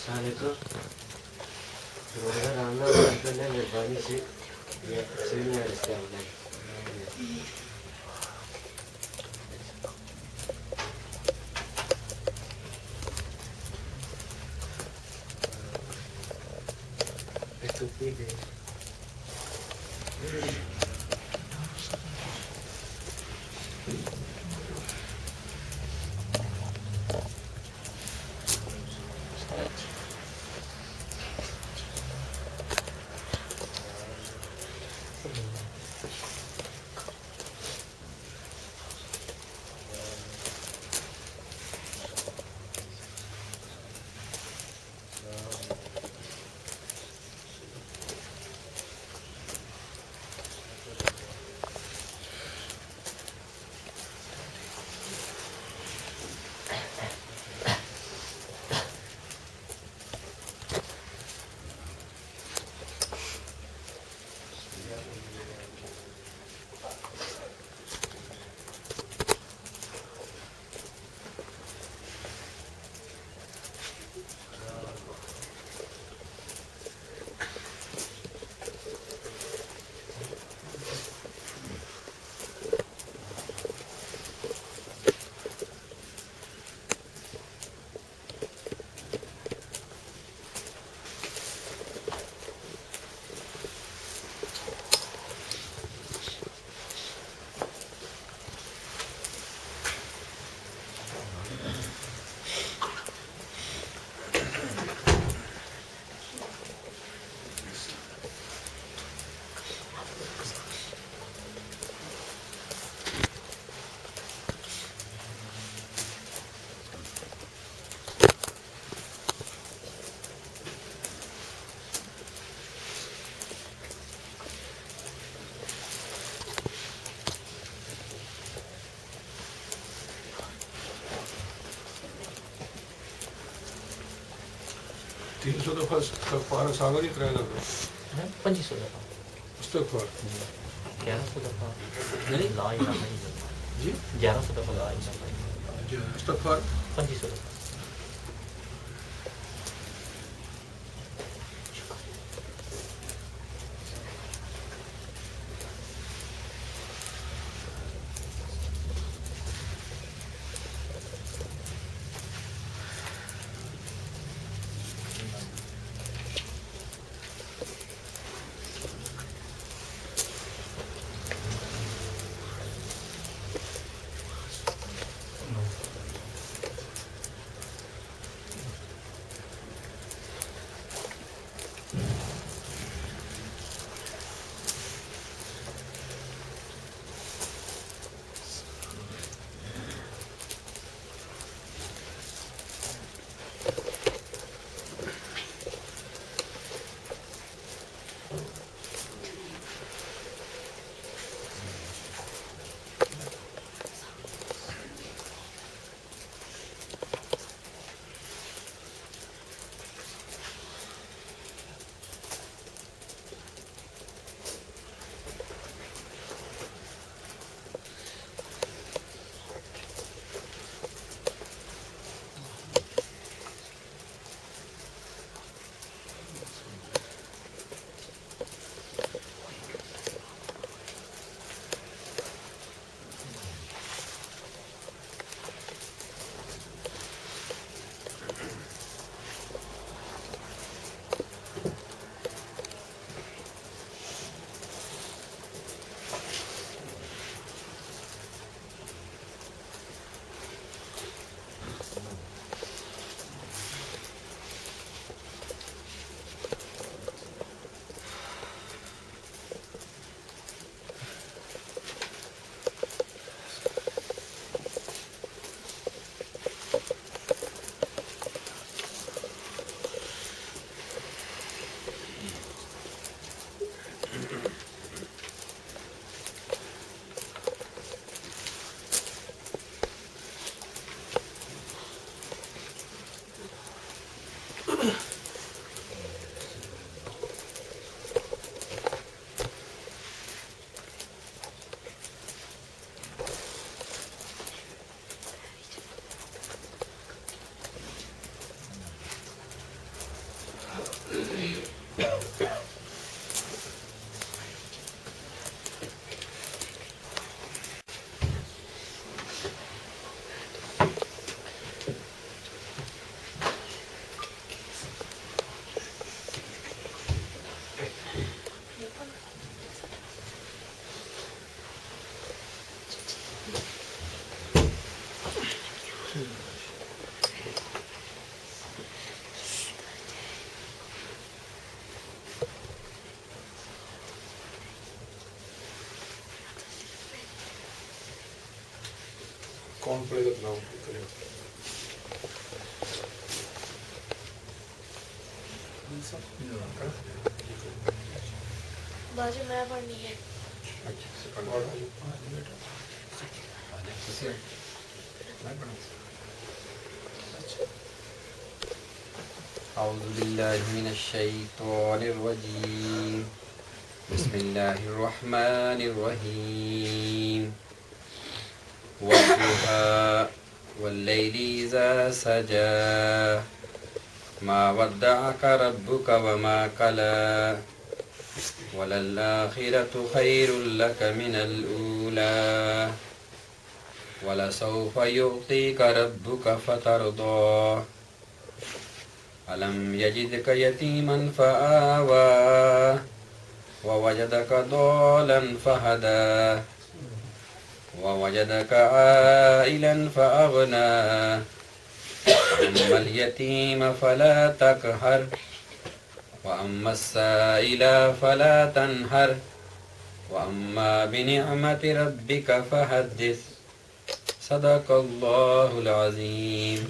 سالے کو روزگار آنا کرنا مہربانی سے سوئنگ رستے آنا تین سو دفعہ استغفار سالوں کی کرایہ لگ رہا 2500 دفعہ استغفار 1100 دفعہ لا الہ الا اللہ جی 1100 دفعہ لا الہ الا اللہ استغفار 2500 دفعہ کون پڑھے گا نام کرے گا؟ بازی میں پڑھنی ہے. أعوذ بالله من الشيطان الرجيم بسم الله الرحمن الرحيم والضحى والليل إذا سجى ما ودعك ربك وما قلى وللآخرة خير لك من الأولى ولسوف يعطيك ربك فترضى ألم يجدك يتيما فآوى ووجدك ضالا فهدى ووجدك عائلا فأغنى أما اليتيم فلا تقهر وأما السائل فلا تنهر وأما بنعمة ربك فحدث صدق الله العظيم.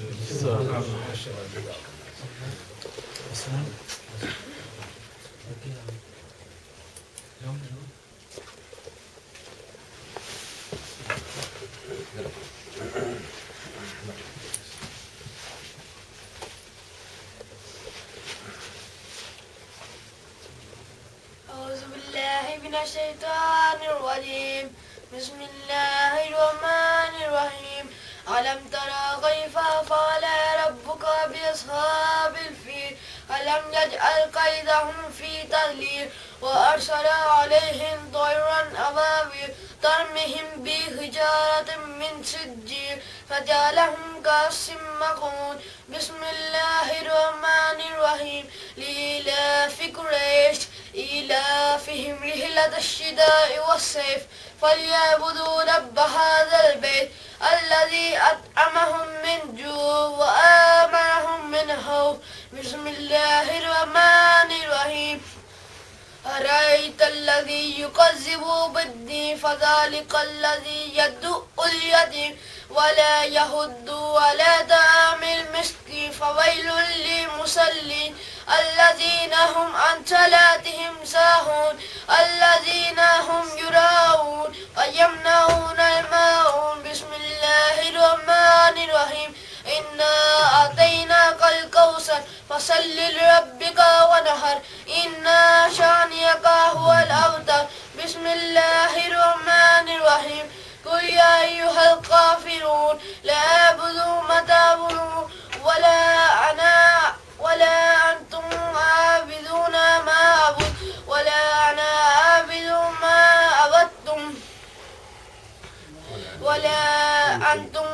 أعوذ بالله من الشيطان الرجيم. بسم الله الرحمن الرحيم. ألم ترى كيف فعل ربك بأصحاب الفيل ألم يجعل كيدهم في تضليل وأرسل عليهم طيرا أبابيل ترميهم بحجارة من سجيل فجعلهم كعصف مأكول. بسم الله الرحمن الرحيم. لإيلاف قريش إيلافهم رحلة الشتاء والصيف فليعبدوا رب هذا البيت الذي أطعمهم من جوع وآمنهم من خوف. بسم الله الرحمن الرحيم. أرأيت الذي يكذب بالدين فذلك الذي يدعو اليتيم ولا يحض على طعام المسكين فويل للمصلين الذين هم عن صلاتهم ساهون الذين هم يراءون ويمنعون الماعون. بسم الله الرحمن الرحيم. إنا أعطيناك الكوثر فصل لربك ونحر إن شانئك هو الأبتر. بسم الله الرحمن الرحيم. قل يا أيها الكافرون لا أعبد ما تعبدون ولا أنتم عابدون ما أعبد ولا أنا عابد ما عبدتم ولا أنتم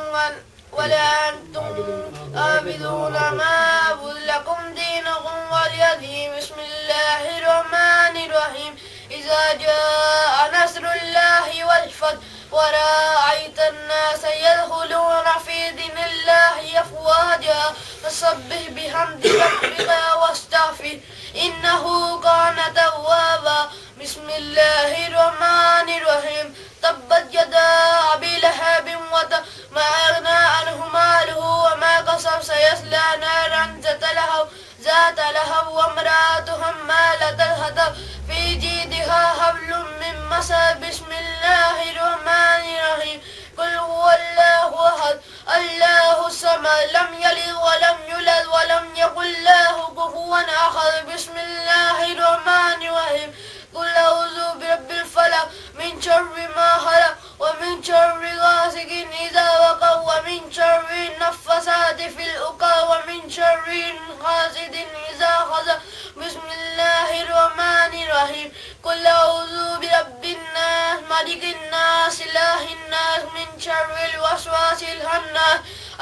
عابدون ما أعبد لكم دينكم ولي دين. بسم الله الرحمن الرحيم. إذا جاء نصر الله والفتح ورأيت الناس يدخلون في دين الله أفواجا فسبح بحمد ربك واستغفر إنه كان توابا. بسم الله الرحمن الرحيم. تبت يدا أبي لهب وتب ما أغنى عنه ماله وما كسب سيصلى نارا ذات لهب وامرأته حمالة الحطب في جيدها حبل من مسد. بسم الله الرحمن الرحيم. قل هو الله أحد الله الصمد لم يلد ولم يولد ولم يكن له كفوا أحد. بسم الله الرحمن الرحيم. قل أعوذ برب الفلق من شر ما خلق ومن شر غاسق إذا وقب ومن شر النفاثات في العقد ومن شر حاسد إذا حسد. بسم الله الرحمن الرحيم. قل أعوذ برب الناس ملك الناس إله الناس من شر الوسواس الخناس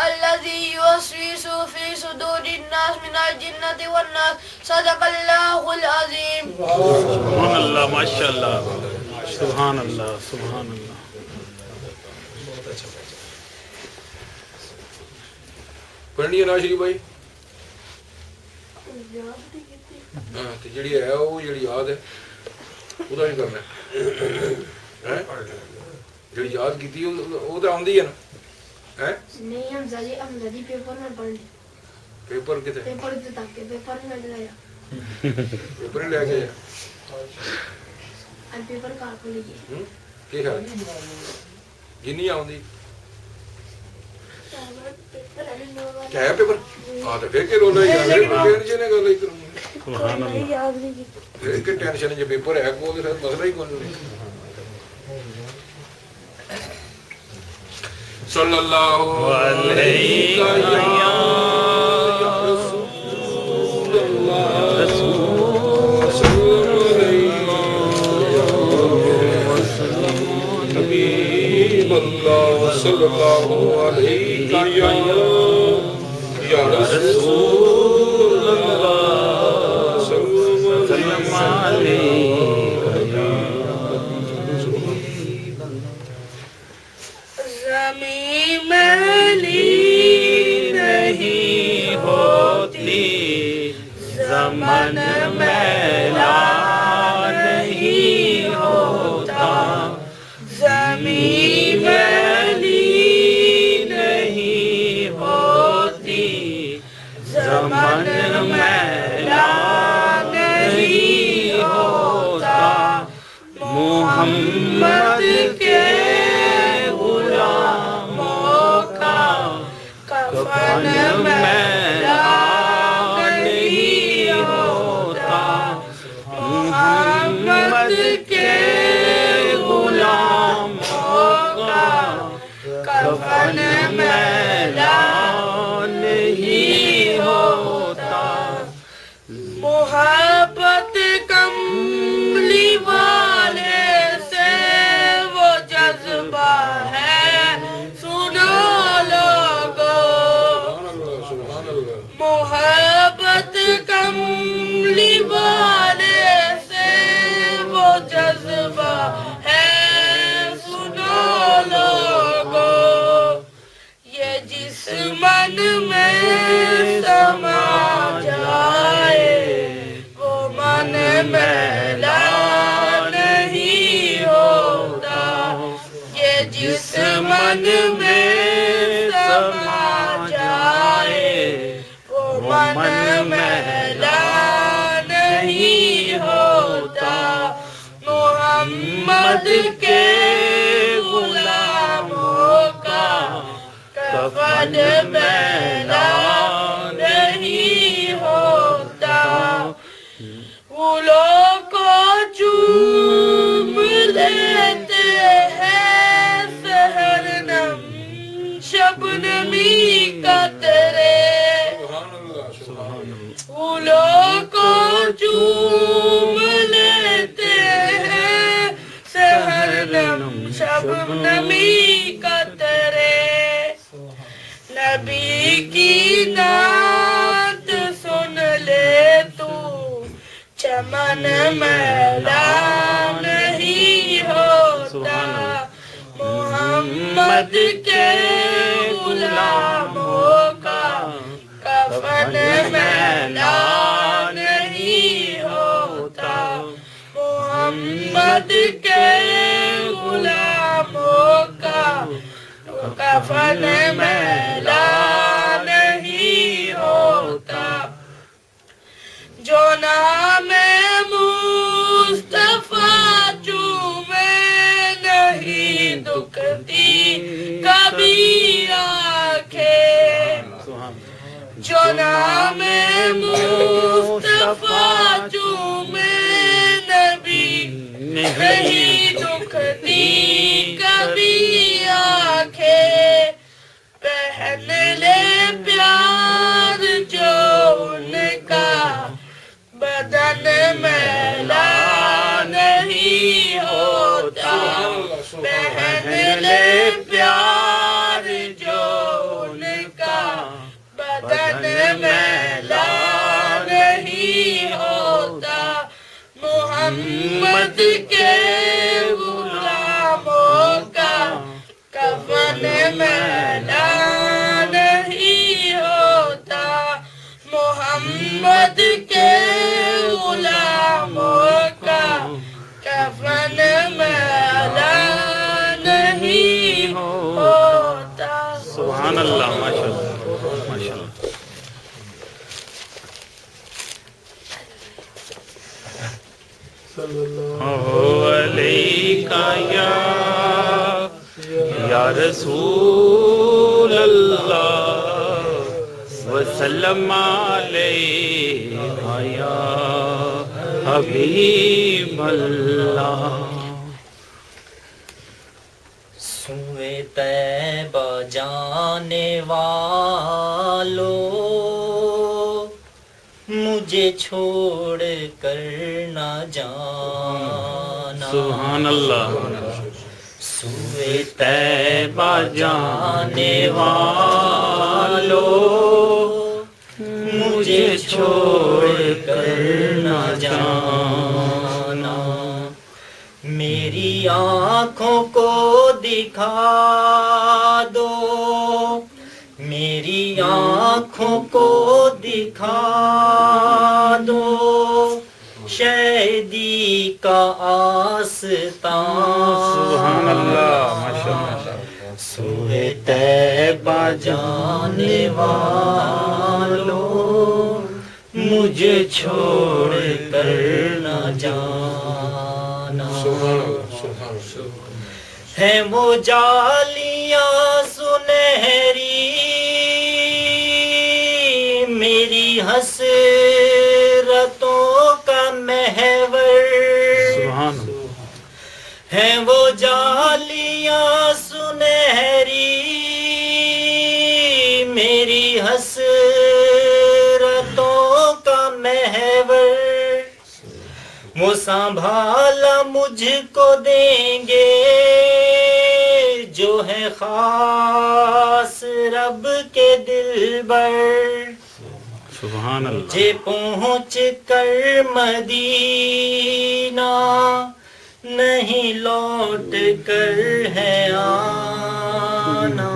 الذي يوسوس في صدور الناس من الجنة والناس. صدق الله العظيم. سبحان اللہ ماشاء اللہ سبحان اللہ سبحان اللہ. بہت اچھا. پڑھنی ہے نا شریف بھائی ہاں تو جڑی ہے وہ جڑی یاد ہے وہ بھی کرنا ہے جڑی یاد کی وہ تو آتی ہے نا نہیں حمزہ جی پیپر میں پڑھ لی پیپر کتنے پیپر تک پیپر میں لے پیپر ہی لے کے پیپر کار کو لیجیے کی خیال جنی آتی کیا ہے پیپر ہاں تو پھر کہ رول ہے ٹینشن ہے گل کہ ٹینشن جو پیپر ہے کو مسئلہ ہی کون نہیں صلی اللہ علیہ رسول اللہ صلی اللہ علیہ یا رسول اللہ صلی اللہ زمین میلی نہیں ہوتی زمن میلا نہیں ہوتا زمین میلی نہیں ہوتی زمن میلا نہیں ہوتا محمد کے کفن میلا نہیں ہوتا محمد کے غلاموں کا کفن میلا نہیں ہوتا محبت کملی والے سے وہ جذبہ ہے سنو محبت کملی والے سے وہ جذبہ ہے سنو لوگو یہ جس من میں سما جائے وہ من میلا نہیں ہوتا یہ جس من میں سما جائے من میلا نہیں ہوتا محمد کے غلاموں کا کفن میلا نہیں ہوتا پھولوں کو چوم لیتے ہیں سحر نم شبنمی کا تیرے پھولوں کو چوم لیتے ہیں سحرنم شبنمی کا تیرے نبی کی نعت سن لے تو چمن میلا نہیں ہوتا محمد کے غلاموں کا کفن میلا نہیں ہوتا محمد کے غلاموں کا کفن میلا نہیں ہوتا جو نام مصطفیٰ چومے نہیں دکھتی کبھی آنکھیں جو نام مصطفیٰ چومے نبی نہیں دکھتی کبھی آنکھیں پہن لے پیار جو ان کا بدن میلا نہیں ہوتا پہن لے پیار جو ان کا بدن میلا نہیں ہوتا محمد کے غلاموں کا کفن میلا نہیں ہوتا یا رسول اللہ وسلم علیکہ یا حبیب اللہ. سوئے طیبہ جانے والو مجھے چھوڑ کر نہ جانا. سبحان اللہ. سوئے طیبہ جانے والو مجھے چھوڑ کر نہ جانا. میری آنکھوں کو دکھا دو، میری آنکھوں کو دکھا دو شہدی کا آستان. سبحان اللہ. ماشاءاللہ. سوئے طیبہ جانے والو مجھے چھوڑ کر نہ جانا. ہیں وہ جالیاں سنہری میری حسرتوں کا محور. سبحان اللہ. ہیں وہ جالیاں سنہری میری حسرتوں کا محور. وہ سنبھالا مجھ کو دیں گے جو ہے خاص رب کے دلبر. سبحان اللہ. مجھے پہنچ کر مدینہ نہیں لوٹ کر ہے آنا.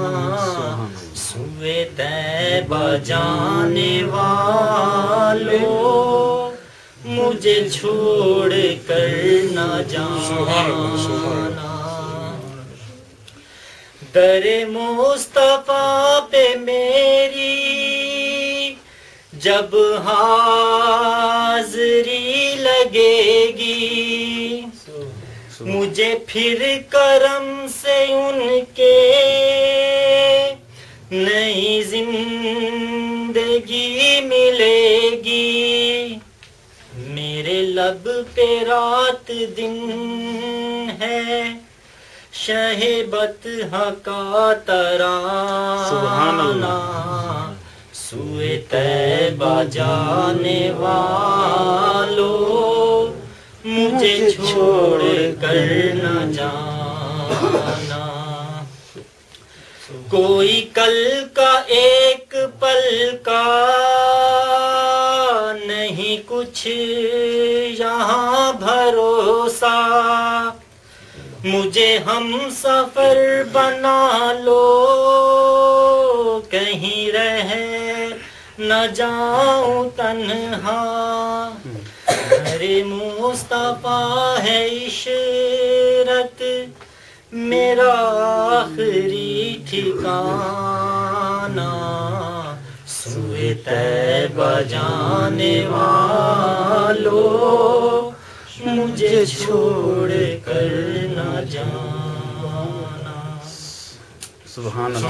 سوئے طیبہ جانے والو مجھے چھوڑ کر نہ جانا. در مصطفیٰ پہ میری جب حاضری لگے گی مجھے پھر کرم سے ان کے نئی زندگی ملے گی. میرے لب پہ رات دن ہے شہبت کا ترانہ. سوئے طیبہ جانے والو مجھے چھوڑ کر نہ جانا. کوئی کل کا ایک پل کا نہیں کچھ یہاں بھروسہ. مجھے ہم سفر بنا لو کہیں رہ نہ جاؤں تنہا. میرے مصطفیٰ ہے عشرت میرا آخری ٹھکانہ. سوئے طیبہ جانے والو مجھے چھوڑ کر نہ جانا. سبحان اللہ.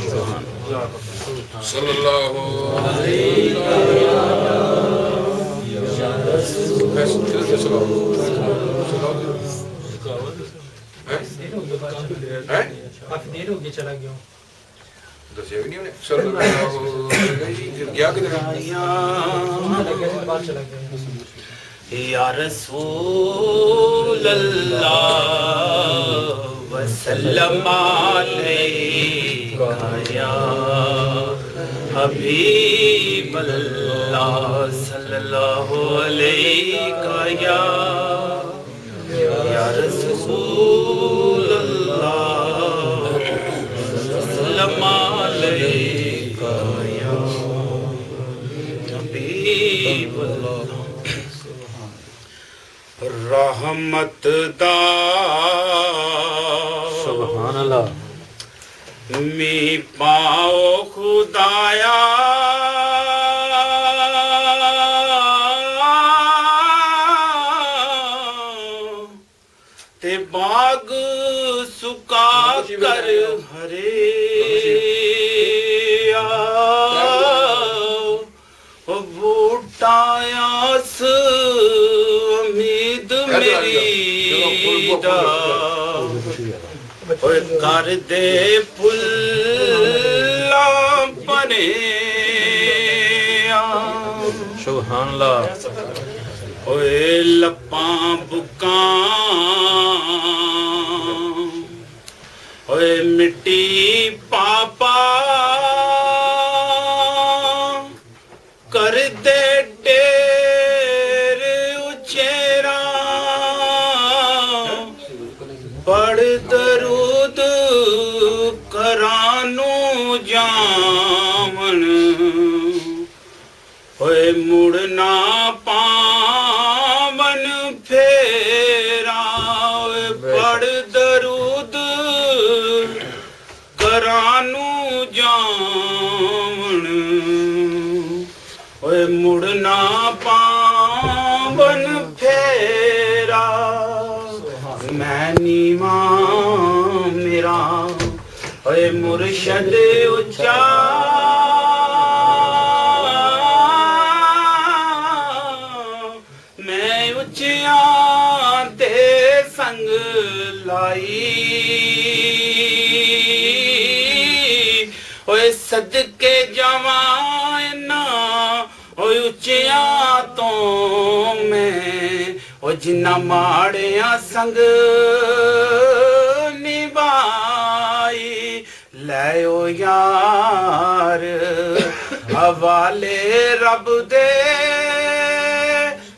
سبحان اللہ. صلی اللہ علیہ کافی دیر ہو گئی چلا گیا ہوں. دسیا بھی نہیں انہیں. صلی اللہ علیہ کیا کدھر باہر چلا گیا. یا رسول اللہ وسلم علیکہ یا حبیب اللہ صلی اللہ علیکہ یا رسول اللہ وسلم علیکہ یا حبیب اللہ. رحمت دا سبحان اللہ. می پاؤ خدایا تے با دا اوے کر دے پھلاں پنے سبحان اللہ اوے لپاں بکاں اوے مٹی پاپا کر دے ڈیر اچیرا پڑھ درود کرانو جامن ہوئے مڑنا پامن پھیرا ہوئے پڑھ درود کرانو جامن ہوئے مڑنا پامن پھیرا میں نیواں میرا ہوئے مرشد اچا میں اچیاں دے سنگ لائی ہوئے صدقے جوائنا ہوئے اچیاں تو میں وہ جنہ ماڑیاں سنگ نبائی لائیو یار حوالے رب دے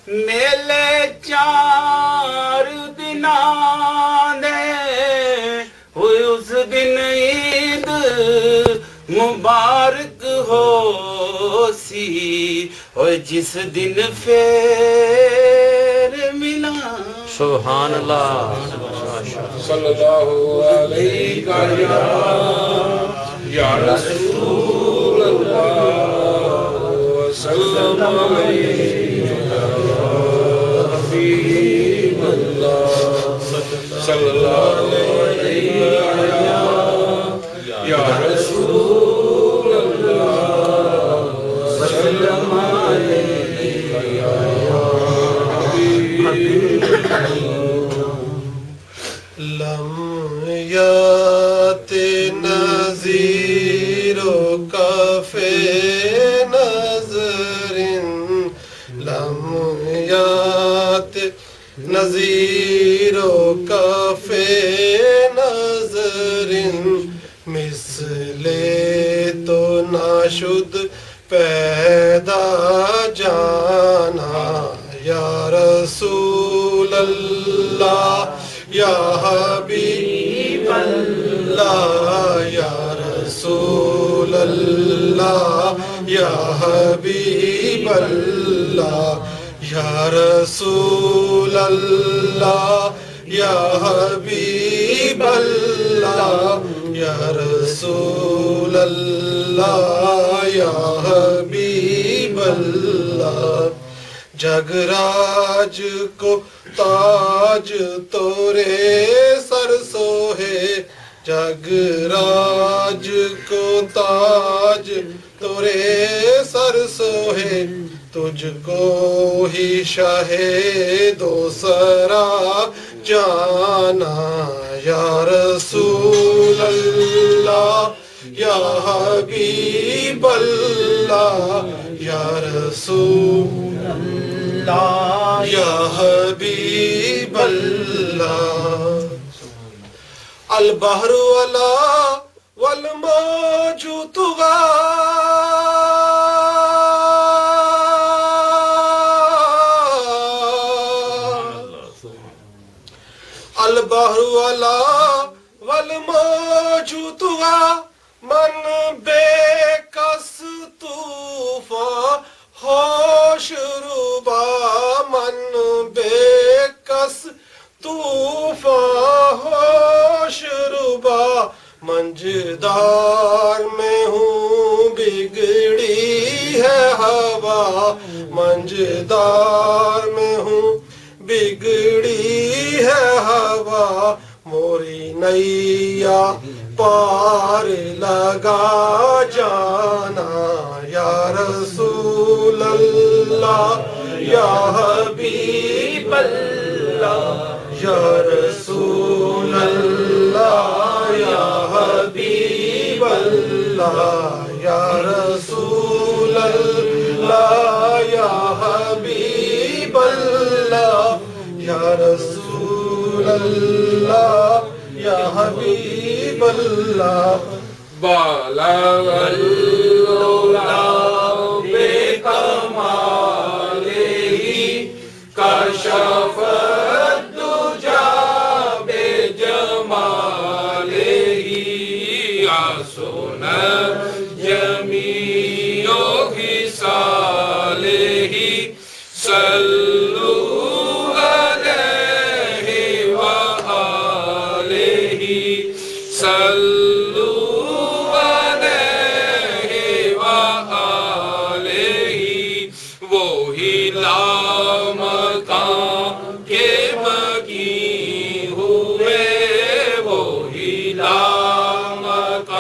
میلے 4 دناں دے ہوئے اس دن عید مبارک ہو سی ہوئے جس دن پھر ملا سبحان اللہ صلی اللہ علیہ یا رسول اللہ صلی اللہ علیہ حبیب اللہ صلی اللہ علیہ یا رسول اللہ صلی اللہ علیہ حبیب لم یات نظیرو کفی نظر لم یات نظیرو کفی نظر مثل تو ناشد پیدا جانا یا رسول اللہ یا حبیب اللہ یا رسول اللہ یا حبیب اللہ یا رسول اللہ یا حبیب اللہ یا رسول اللہ یا حبیب اللہ جگراج کو تاج تورے سر سوہے جگراج کو تاج تورے سر سوہے تجھ کو ہی شاہ دوسرا جانا یا رسول اللہ یا حبیب اللہ یا رسول اللہ یا حبیب اللہ البحر علا والموج طغى البحر علا والموج طغى من بے کس طوفان ہوش ربا من بے کس طوفان ہوش ربا منجدار میں ہوں بگڑی ہے ہوا منجدار میں ہوں بگڑی ہے ہوا موری نیا پار لگا جانا یا رسول اللہ یا حبیب اللہ یا رسول اللہ یا حبیب اللہ یا رسول اللہ یا حبیب اللہ بالغ العلا بکمالہ کشف الدجی بجمالہ حسن جمیع خصالہ صلوا علیہ وآلہ صلوا علیہ وآلہ وہی لامکان کے مکین ہوئے وہی لامکان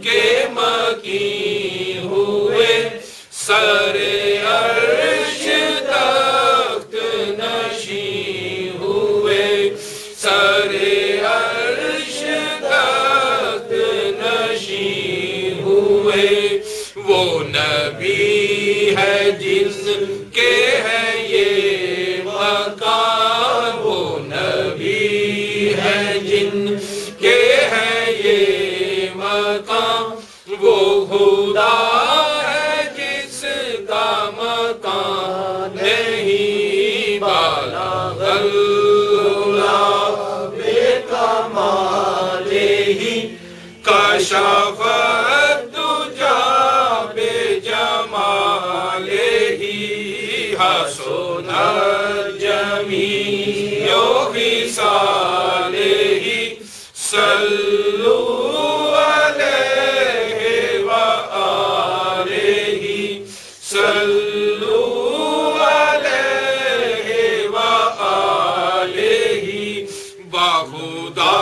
کے مکین ہوئے سر عرش تخت نشین ہوئے سر عرش تخت نشین ہوئے وہ نبی ہے جس کے ہے یہ مکان وہ نبی ہے جن کے ہے یہ مکان وہ خدا ہے جس کا مکان نہیں بالغ العلا بکمالہ کشف الدجی بجمالہ حسن جمیع خصالہ صلوا علیہ وآلہ صلوا علیہ وآلہ بخدا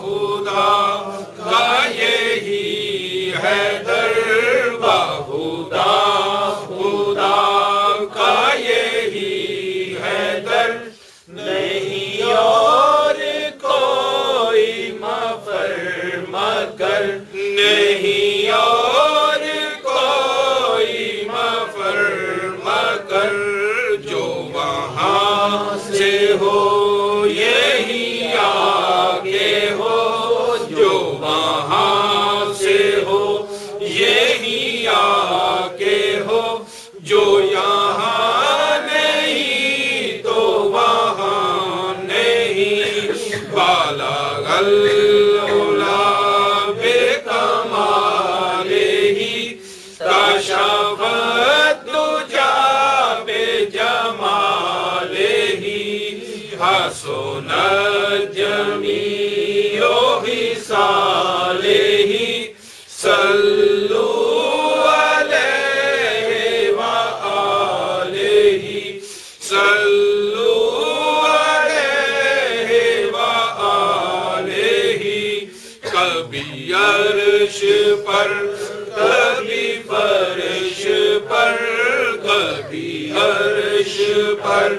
خدا کا یہی ہے در بخدا خدا کا یہی ہے در نہیں اور کوئی مفر مگر نہیں اور کوئی مفر مگر جو وہاں سے ہو یہی آگے ہو جو وہاں سے ہو یہی آگے ہو جو یہاں نہیں تو وہاں نہیں بالغ العلا بکمالہ کشف الدجی بجمالہ حسن جمیع خصالہ صلوا علیہ وآلہ صلوا علیہ وآلہ کبھی عرش پر کبھی فرش پر کبھی عرش پر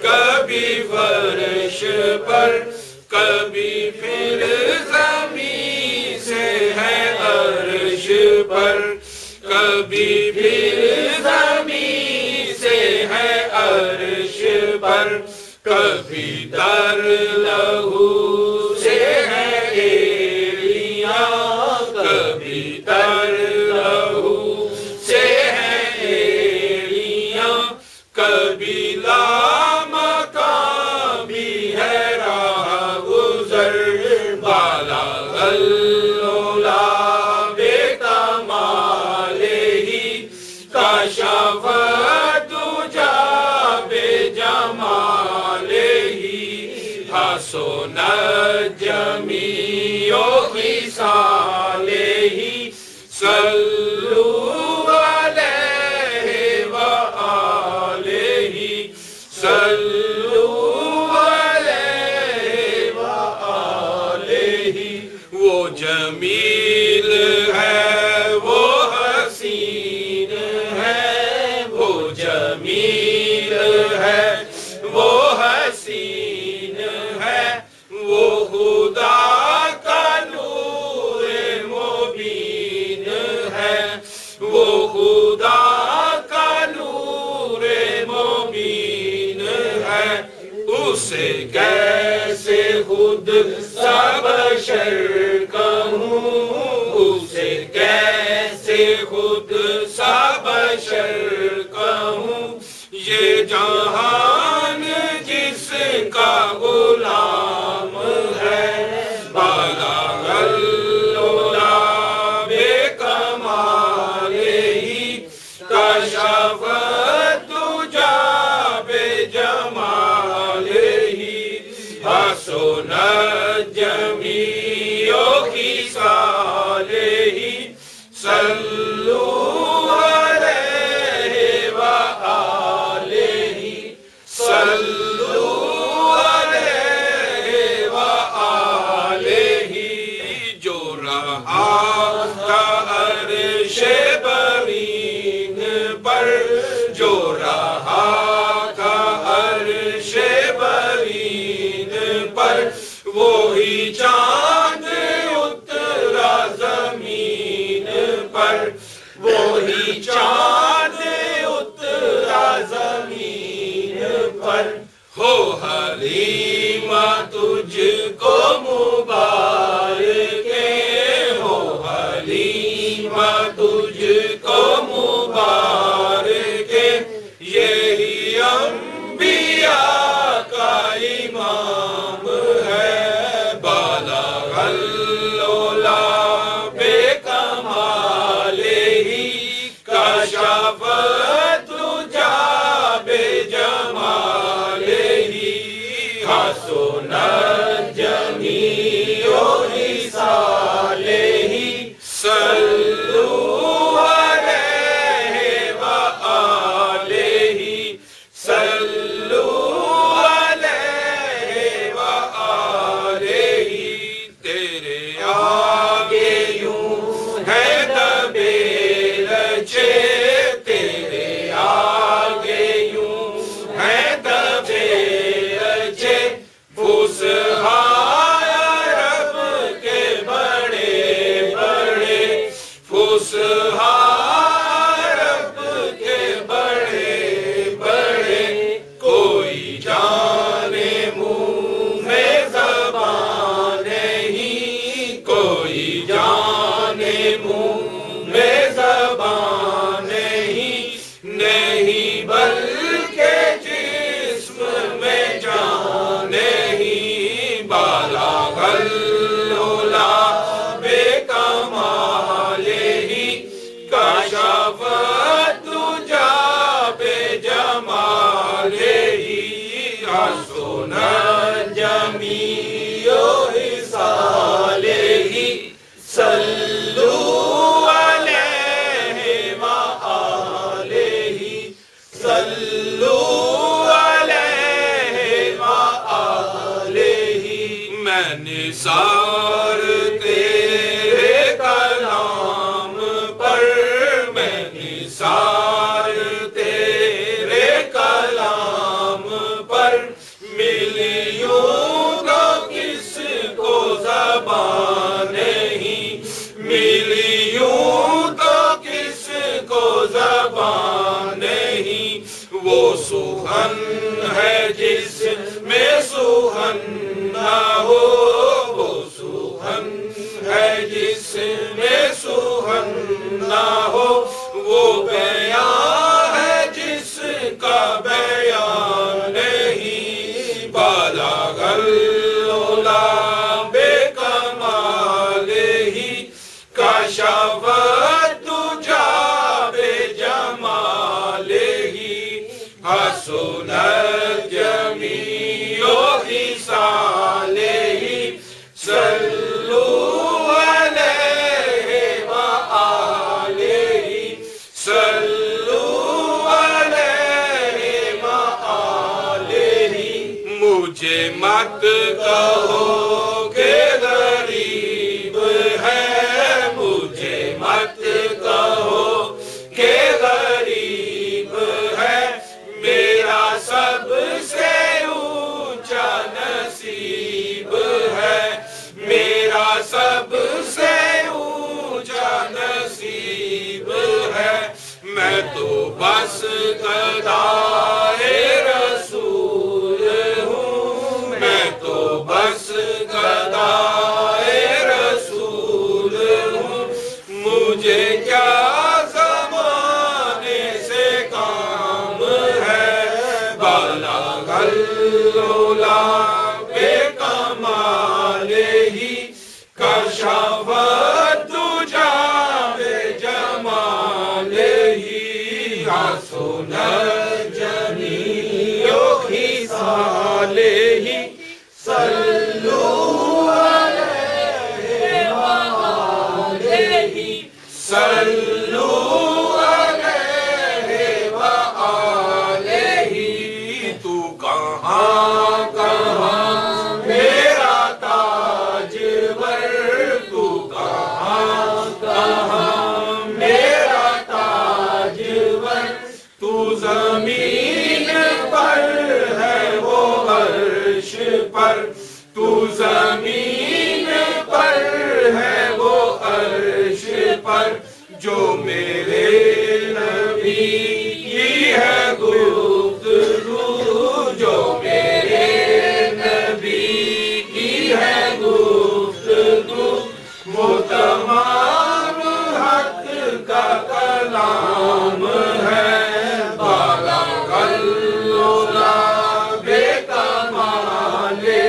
کبھی فرش پر کبھی پھر زمین سے ہے عرش پر کبھی پھر زمین سے ہے عرش پر کبھی در لہو سے ہے ایڑیاں کبھی در لہو سے ہے ایڑیاں کبھی لامکان بھی ہے راہ گزر بالغ العلا بکمالہ کشف الدجی بجمالہ حسن جمیع خصالہ صلوا علیہ وآلہ صلوا علیہ وآلہ وہ جمیل ہے وہ حسین ہے وہ جمیل ہے وہ حسین ہے وہ خدا کا نور سا بشر کہوں اسے کیسے خود سا بشر کہوں یہ جہان جس کا غلام ہے بالغ العلا بے کمال ہی کشف الدجا بے جمال ہی حسن جمیع خصال ہی صلوا علیہ وآلہ صلوا علیہ وآلہ جو رہا تھا عرش برین پر جو رہا تھا عرش برین پر وہی چاند اترا زمین پر وہی چاند اترا زمین پر ہو حلیمہ تجھ کو مبارک ہو حلیمہ تجھ کو مبارک یہی انبیاء کا امام ہے بالغ العلا بے کمال ہی کشف الدجا بے جمال ہی حسن جمیع خصال ہی صلوا علیہ وآلہ صلوا علیہ وآلہ تیرے آگے یوں ہے دبے لچے تیرے آگے یوں ہے دبے لچے فسحائے عرب کے بڑے بڑے فسحائے عرب کے بڑے بڑے کوئی جانے منہ میں زبان نہیں کوئی جانے منہ میں زبان نہیں بلکہ جسم میں جان نہیں بالغ العلا بے کمال ہی کشف الدجا بے جمال ہی حسن جمیع خصال ہی صلوا علیہ وآلہ صلوا علیہ وآلہ میں نثار تیرے کلام پر میں نثار تیرے کلام پر ملیوں کا کس کو زبان نہیں ملیوں کا کس کو زبان نہیں وہ سخن ہے جس میں سخن نہ ہو وہ سخن ہے جس میں سخن نہ ہو وہ بیان ہے جس کا بیان نہیں بالغ العلا بے کمال ہی کشف الدجا بے جمال ہی حسن جمیع خصال ہی صلوا علیہ وآلہ صلوا علیہ وآلہ مجھے مت کہو کہ غریب ہے مجھے مت کہو کہ غریب ہے میرا سب سے اونچا نصیب ہے میرا سب سے اونچا نصیب ہے میں تو بس گدائے رسول ہوں میں تو بس گدائے حسن جمیع خصاله صلوا علیہ وآلہ صلوا علیہ وآلہ تو کہاں کہاں میرا تاجور تو کہاں کہاں میرا تاجور تو زمین پر ہے وہ عرش پر تو زمین پر ہے وہ عرش پر جو میرے نبی کی ہے گفتگو جو میرے نبی کی ہے گفتگو وہ تمام حق کا کلام ہے بالغ العلا بے کمالہ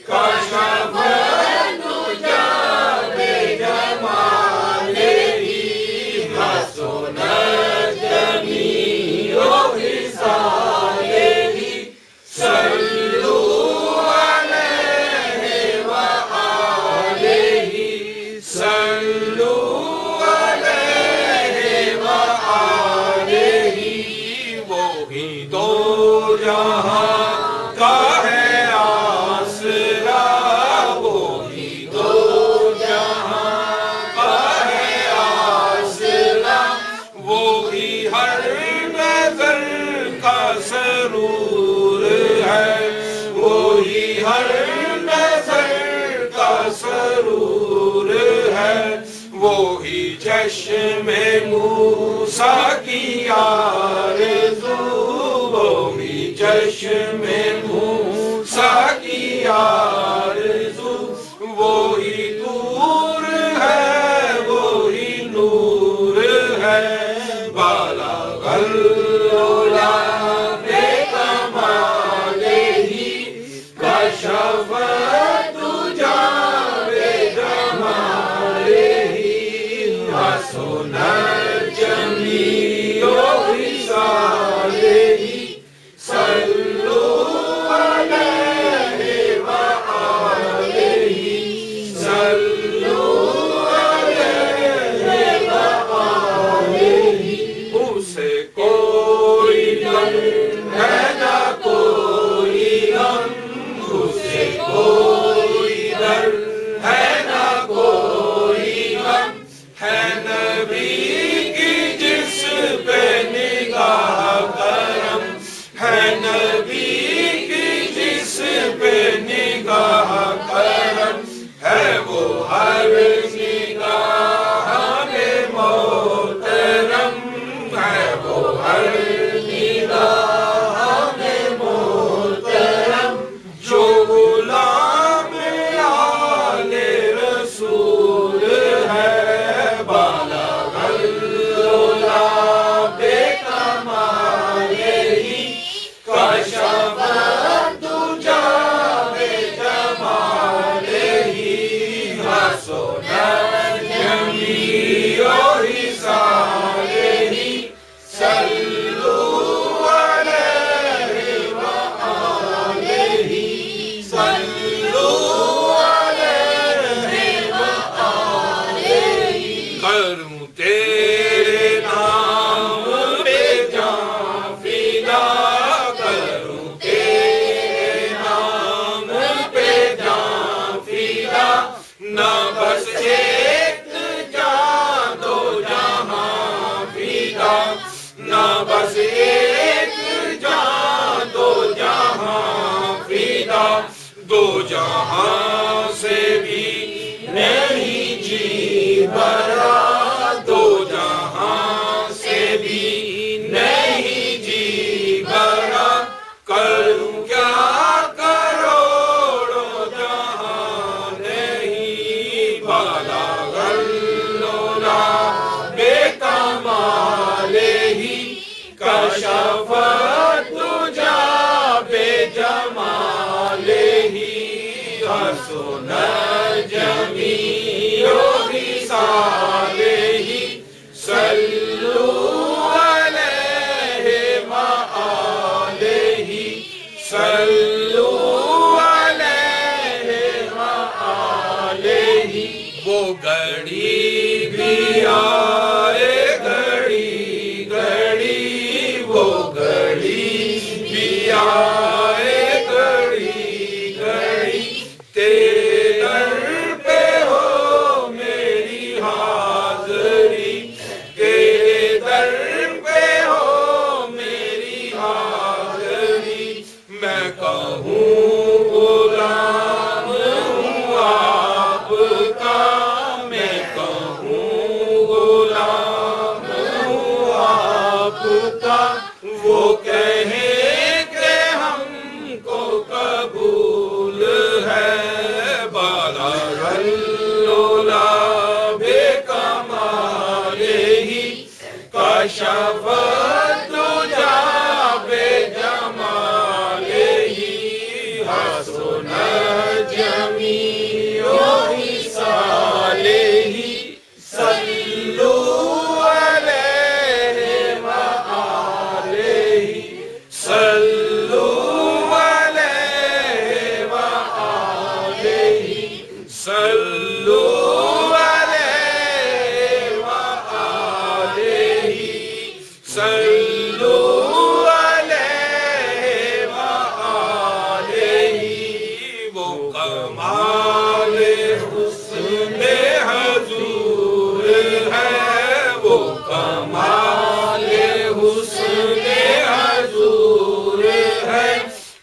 کشف الدجی بجمالہ حسن جمیع خصالہ صلوا علیہ وآلہ صلوا علیہ وآلہ وہی تو جہاں کا ہے آسرا وہی تو جہاں کا ہے آسرا وہی ہر نظر کا سرور ہے وہی ہر نظر کا سرور ہے وہی چشم موسیٰ کی آرزو وہی چشم موسیٰ کی آرزو وہی نور ہے وہی نور ہے بالغ العلا بے کمالہ کشف الدجی بجمالہ حسن جمیع خصالہ صلوا علیہ وآلہ صلوا علیہ وآلہ اسے کوئی غم ہے نہ کوئی غم اسے کوئی درد ہے نہ کوئی غم ہے نبی کی جس پہ نگاہ کرم ہے نبی کی جس پہ نگاہ کرم ہے وہ ہر نگاہ میں محترم ہے وہ ہر نگاہ میں محترم جو غلام آل رسول ہے بالغ العلا بے کمالہ کشف الدجی بجمالہ حسن جمیع خصالہ صلوا علیہ وآلہ صلوا علیہ وآلہ کروں تیرے نام پہ جاں فدا کروں تیرے نام پہ جاں فدا نہ بس ایک جاں دو جہاں فدا نہ بس ایک جاں دو جہاں فدا دو جہاں سے بھی نہیں جی بھرا دو جہاں سے بھی نہیں جی بھرا کروں کیا کروڑوں جہاں نہیں بالغ العلا بے کمالہ کشف وہ کہیں کہ ہم کو قبول ہے بالا غلولا بے کمال ہی کشف تجا بے جمال ہی حسن جمیع خصال ہی صلو علیہ وآلہ صلو علیہ وآلہ صلو علیہ وآلہ صلو علیہ وآلہ وہ کمال حسن حضور ہے وہ کمال حسن حضور ہے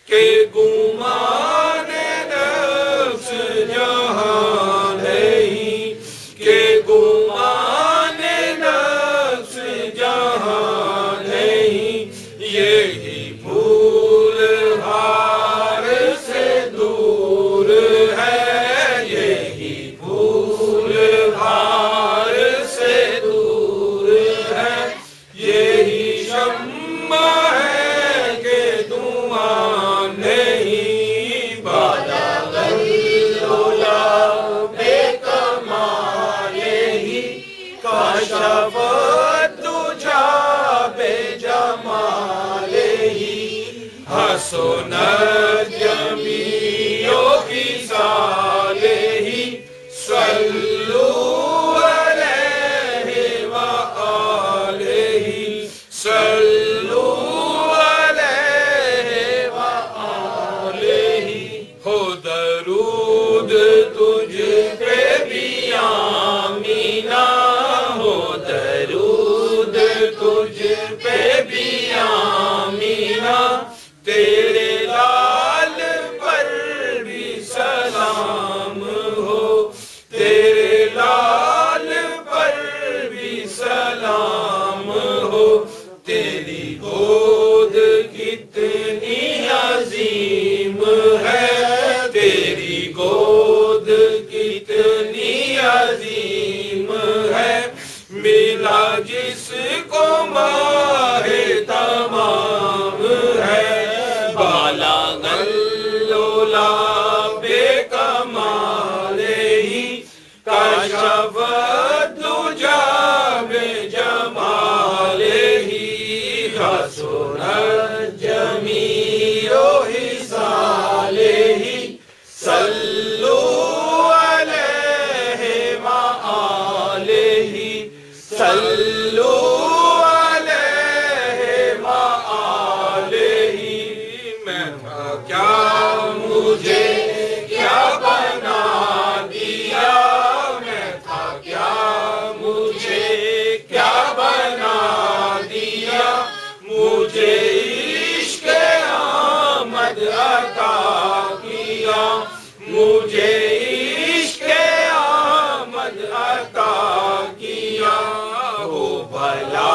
کہ گمان نفس جہاں نہیں کہ گمان نفس جہاں نہیں یہی پھول ہار سے دور ہے یہی پھول ہار سے دور ہے یہی شمع ہے کہ دھواں نہیں بالا غلولا بے کمال ہی کشف تجا بے جمال ہی حسن جمیع خصال ہی صلو علیہ وآلہ صلو علیہ وآلہ ہو درود تجھ پہ بھی آمینہ ہو درود تجھ پہ بھی آمینہ تیرے لال پر بھی سلام ہو تیرے لال پر بھی سلام ہو تیری گود کتنی عظیم ہے تیری گود کتنی عظیم ہے ملا جس کو ماہ تمام ہے بالا غلولا بے کمال ہی کشف تجا بے جمال ہی حسن جمیع خصال ہی صلو علیہ وآلہ صلو علیہ وآلہ میں تھا کیا مجھے کیا بنا دیا میں تھا کیا مجھے کیا بنا دیا مجھے عشق آمد عطا کیا مجھے عشق آمد عطا کیا ہو بھلا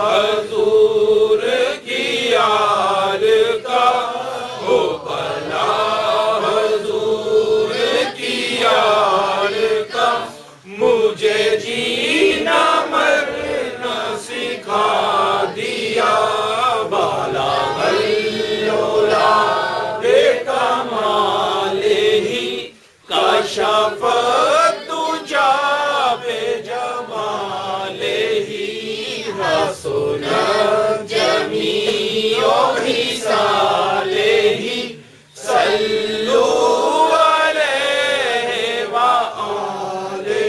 حضور کی یار کا ہو بھلا حضور کی یار کا مجھے جینا مرنا سکھا دیا بالا غلولا بے کمال ہی کشف تجا بے جمال ہی حسن جمیع خصال ہی صلو علیہ وآلہ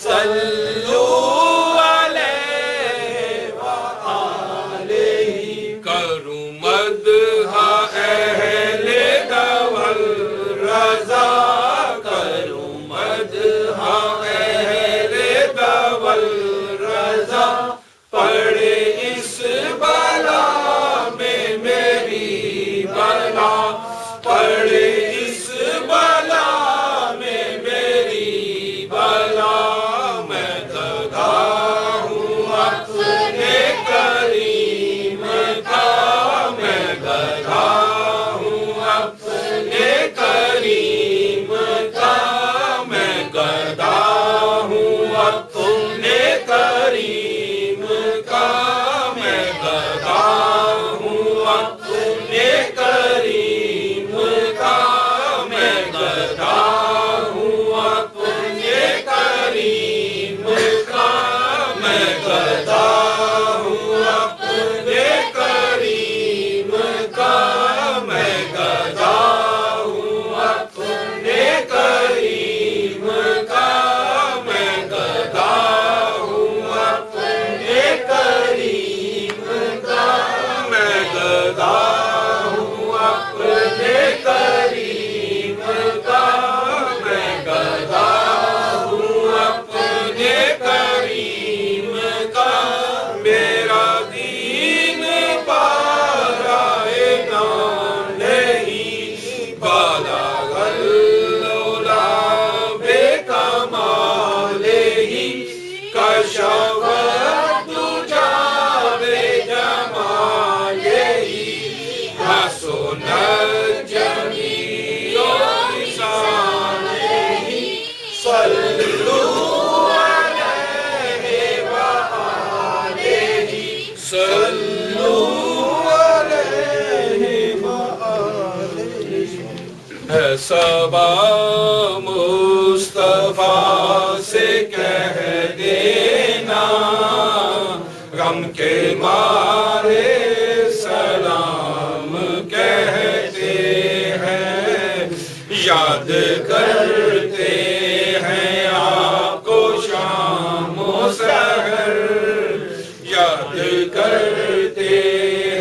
صلو علیہ وآلہ کروں مدح اہل گوہر رضا کروں مدح اہل گوہر رضا پڑے اس بلا میں میری بلا پڑے اس بلا میں میری بلا میں گدا ہوں اپنے کریم ہے صبا مصطفیٰ سے کہہ دینا غم کے مارے سلام کہتے ہیں یاد کرتے ہیں آپ کو شام و سحر یاد کرتے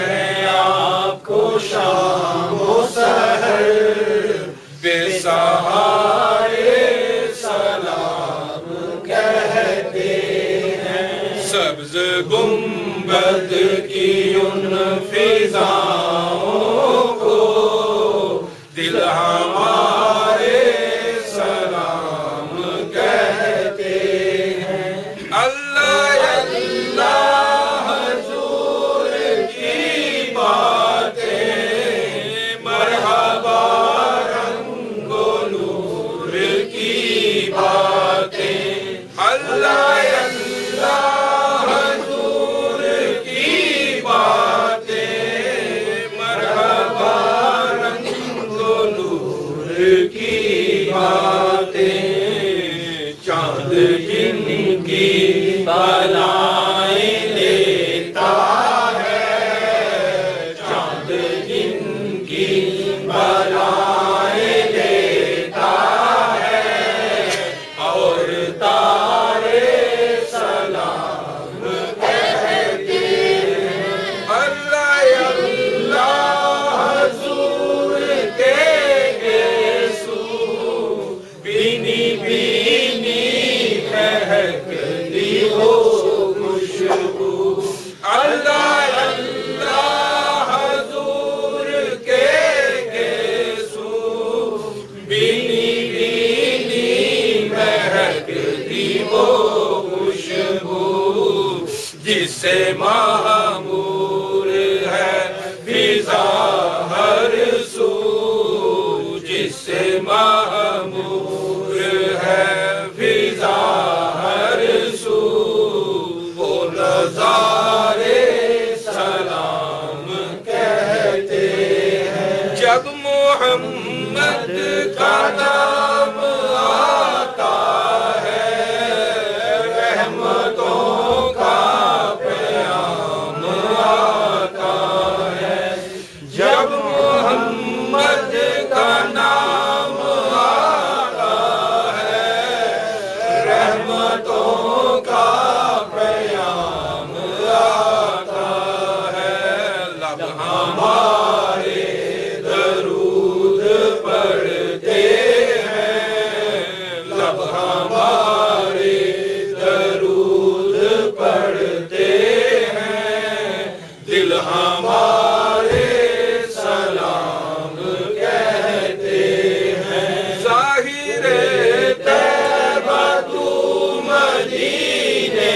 ہیں آپ کو شام و سحر بے سہارے سلام کہتے ہیں سبز گنبد کی ان فضاؤں کو دل ہمارے سلام کہتے ہیں اللہ اللہ حضور کی باتیں مرحبا رنگ و نور کی باتیں اللہ اللہ حضور کی باتیں مرحبا رنگ و نور کی باتیں چاند جن کی بالائیں لیتا ہے چاند جن کی بالائیں لیتا ہے اور تارے سلام کہتے ہیں اللہ اللہ حضور کے یسوع بینی بینی مہکتی ہو خوشبو اللہ اللہ حضور کے یسوع بینی بینی مہکتی ہو خوشبو جس سے معمور ہے فضا ہر سو جس سے معمور ہے فضا ہر سو وہ نظارے سلام کہتے ہیں جب محمد کا نام آتا ہے رحمتوں کا پیام آتا ہے جب محمد کا نام آتا ہے رحمتوں کا پیام آتا ہے لب ہمارے درود پڑھتے ہیں لب ہمارے درود پڑھتے ہیں دل ہمارے سلام کہتے ہیں ظاہر طیبہ تو مدینے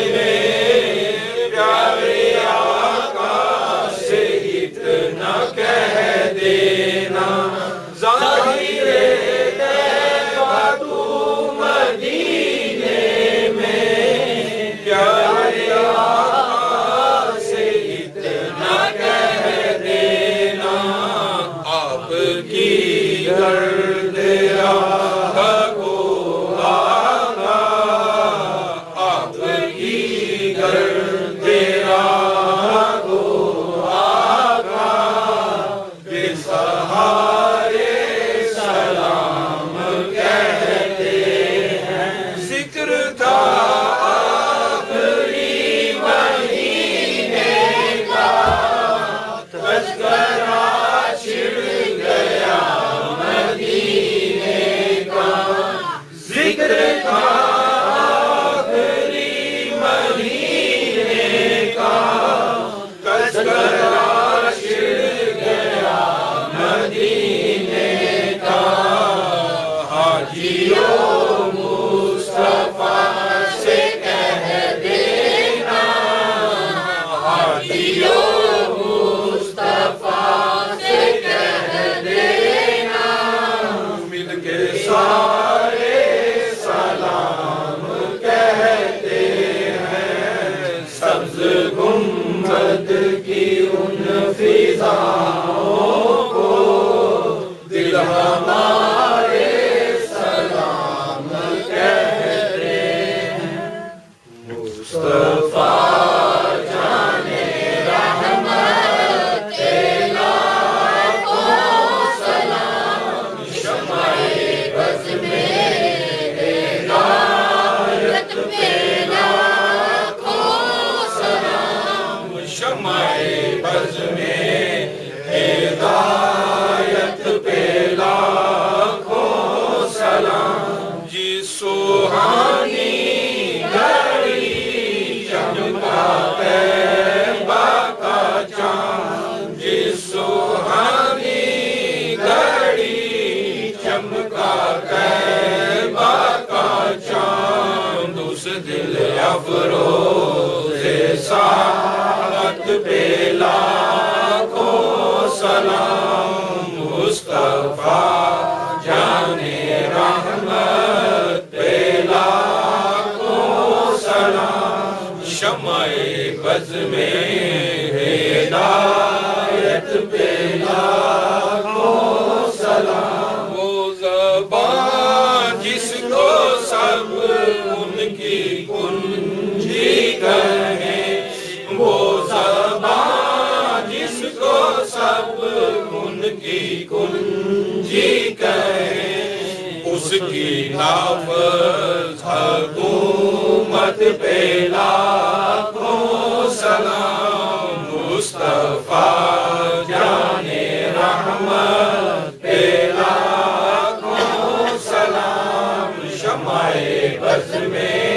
میں پیارے آقا سے اتنا کہہ دینا ظاہر طیبہ تو مدینے میں پیارے آقا سے اتنا کہہ دینا آپ کی گرد راہ کو آقا آپ کی گرد راہ کو آقا بے سہارے سلام کہتے ہیں ذکر تھا آخری مہینے کا تذکرہ چھڑ گیا مدینے کا ذکر تھا آخری مہینے کا تذکرہ چھڑ گیا مدینے کا حاجیوں مصطفیٰ سے کہہ دینا حاجیوں مصطفیٰ سے کہہ دینا مل کے سارے سلام کہتے ہیں سبز گنبد کی ان فضاؤں کو دل ہمارے شمع بز میں ہدایت پہ لاکھوں سلام جی سوہانی گھڑی چمکا طیبہ کا چاند جی سوہانی گھڑی چمکا طیبہ کا چاند اس دل افروز ساعت پہ لاکھوں سلام مصطفیٰ جان رحمت پہ لاکھوں سلام شمع بز میں ہدایت پہ لاکھوں سلام وہ زبان جس کو سب ان کی کنجی کہیں وہ زبان جس کو سب ان کی کنجی کہیں اس کی نافذ حکومت پہ لاکھوں سلام مصطفیٰ جان رحمت پہ لاکھوں سلام شمع بز میں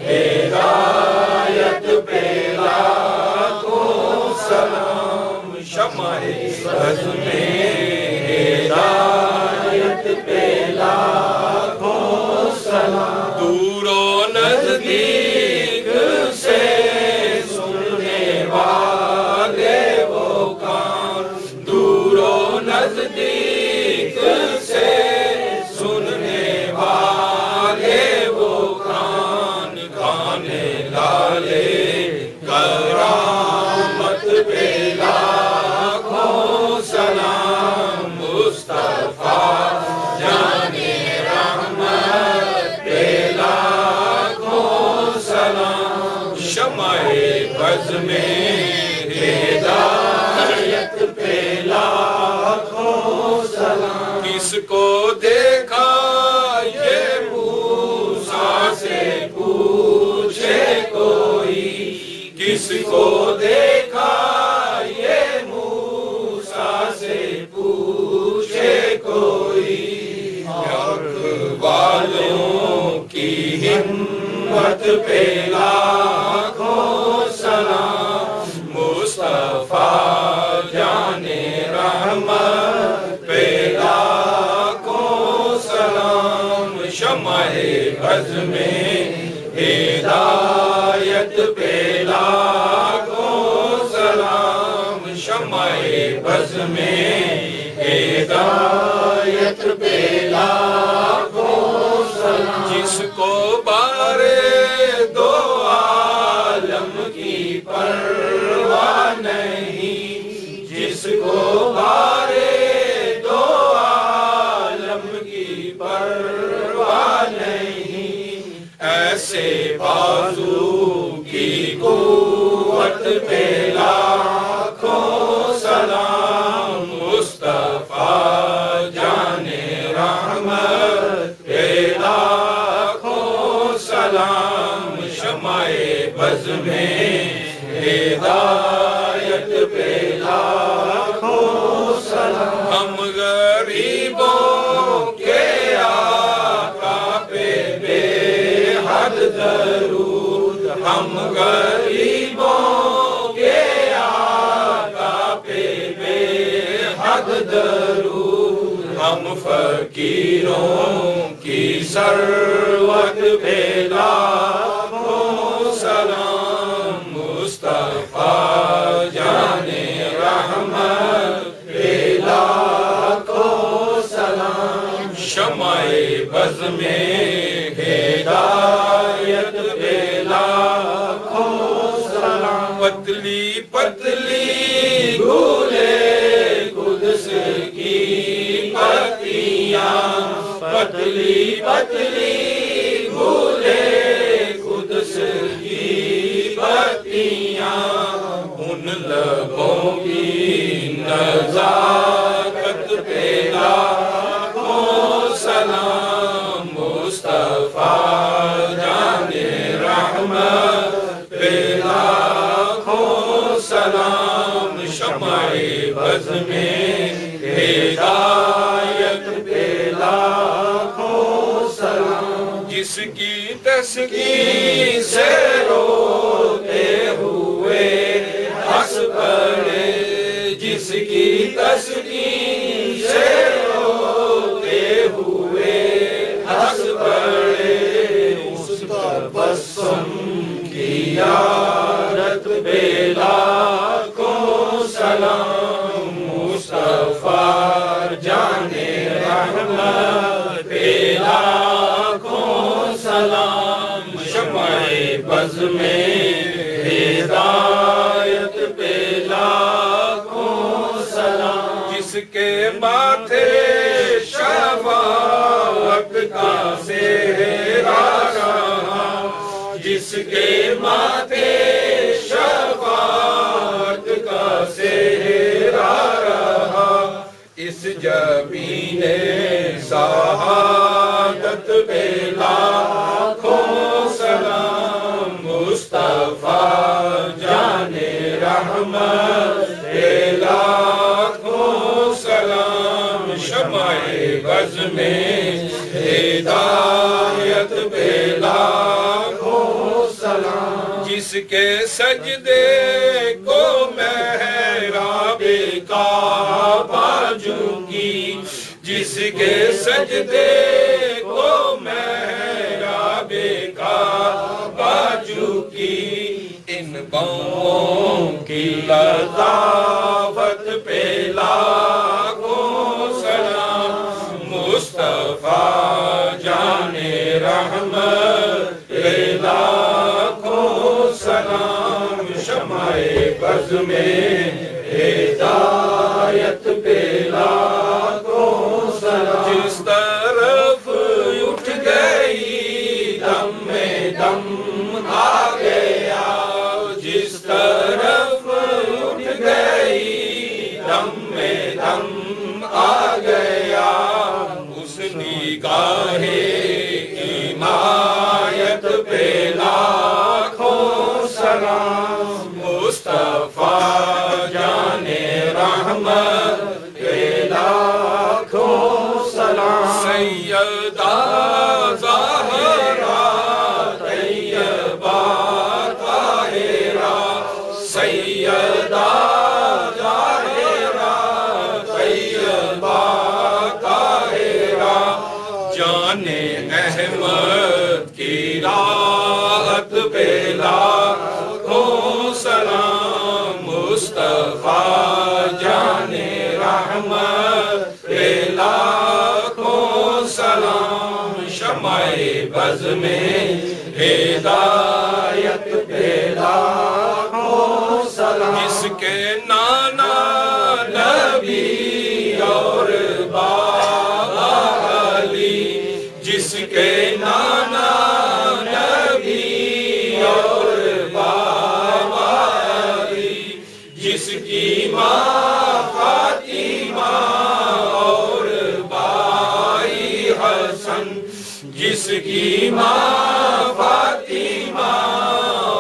ہدایت پہ لاکھوں سلام شمع بز میں ہدایت پہ لاکھوں سلام دور و نزدیک سے سننے والے وہ کان دور و نزدیک سے سننے والے وہ کان گانے لالے کرامت پہ لاکھوں سلام مصطفیٰ جان رحمت پہ لاکھوں سلام شمع بز میں ہدایت پہ لاکھوں سلام کس کو دیکھا یہ موسیٰ سے پوچھے کوئی کس کو دیکھا یہ موسیٰ سے پوچھے کوئی حق والوں کی ہمت پہ لاکھوں سلام مصطفیٰ جان رحمت پہ لاکھوں سلام شمع بز میں ہدایت پہ لاکھوں سلام شمع بز میں ہدایت پہ لاکھوں سلام جس کو بارے دو عالم کی پرواہ نہیں جس کو بارے دو عالم کی پرواہ نہیں ایسے بازو کی قوت پہ لاکھوں سلام مصطفیٰ جان رحمت پہ لاکھوں سلام شمع بز میں ہدایت پہ لاکھوں سلام ہم غریبوں کے آقا پہ بے حد درود ہم غریبوں کے آقا پہ بے حد درود ہم فقیروں کی ثروت پہ لاکھوں سلام مصطفیٰ جان رحمت پہ لاکھوں سلام شمع بز میں ہدایت پہ لاکھوں سلام پتلی پتلی گھولے قدس کی پتیاں پتلی پتلی گھولے قدس کی پتیاں ان لبوں کی نزاکت پہ لاکھوں سلام مصطفیٰ جان رحمت پہ لاکھوں سلام سلام شمع بز میں ہدایت پہ لاکھوں سلام جس کی تسکین سے روتے ہوئے ہنس پڑے جس کی تسکین سے روتے ہوئے ہنس پڑے اس تبسم کی یادت پہ لاکھوں سلام مصطفیٰ جان رحمت پہ لاکھوں سلام شمع بز میں ہدایت پہ لاکھوں سلام جس کے ماتھے شفاعت کا سہرا رہا جس کے ماتھے شفاعت کا سہرا رہا اس جبین سعادت پہ لاکھوں سلام مصطفیٰ جان رحمت پہ لاکھوں سلام شمع بز میں ہدایت پہ لاکھوں سلام جس کے سجدے کو محراب کعبہ جھکی جس کے سجدے کو محراب کعبہ جھکی ان پاؤں کی لطافت پہ لاکھوں سلام مصطفیٰ جان رحمت پہ لاکھوں سلام شمع بز میں ہدایت پہ لاکھوں سلام جس طرف اٹھ گئی دم میں دم آ گیا جس طرف اٹھ گئی دم میں دم آ گیا اس نگاہ حمایت پہ لاکھوں سلام مصطفیٰ جان رحمت پہ لاکھوں سلام سیدہ زہرا طیبہ طاہرہ سیدہ زہرا طیبہ طاہرہ جان احمد کی راحت پہ لاکھوں سلام مصطفیٰ جان رحمت پہ لاکھوں سلام شمع بز میں ہدایت پہ لاکھوں سلام جس کے نانا نبی اور بابا علی جس کے نانا نبی اور بابا علی جس کی ماں فاطمہ اور بھائی حسن جس کی ماں فاطمہ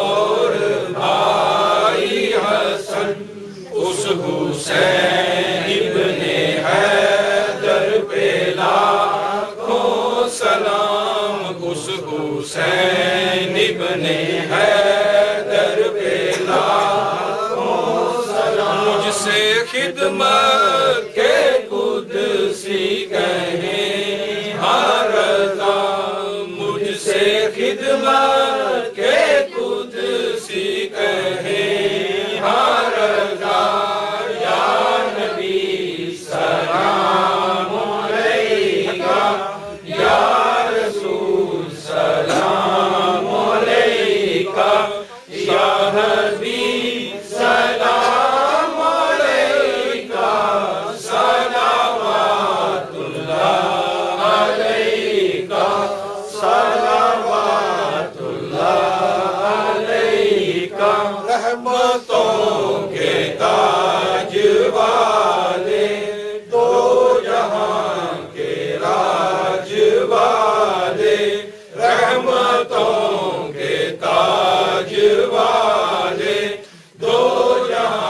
اور بھائی حسن اس حسین ابن حیدر پہ لاکھوں سلام اس حسین ابن حیدر پہ لاکھوں سلام مجھ سے خدمت کے قدسی کہیں ہر رضا مجھ سے خدمت کے قدسی کہیں ہر رضا یا نبی سلام علیکہ یا رسول سلام علیکہ یا حبیب سلام علیکہ صلوات اللہ علیکہ صلوات اللہ علیکہ رحمتوں کے تاج والے دو جہاں کے راج والے رحمتوں کے تاج والے دو جہاں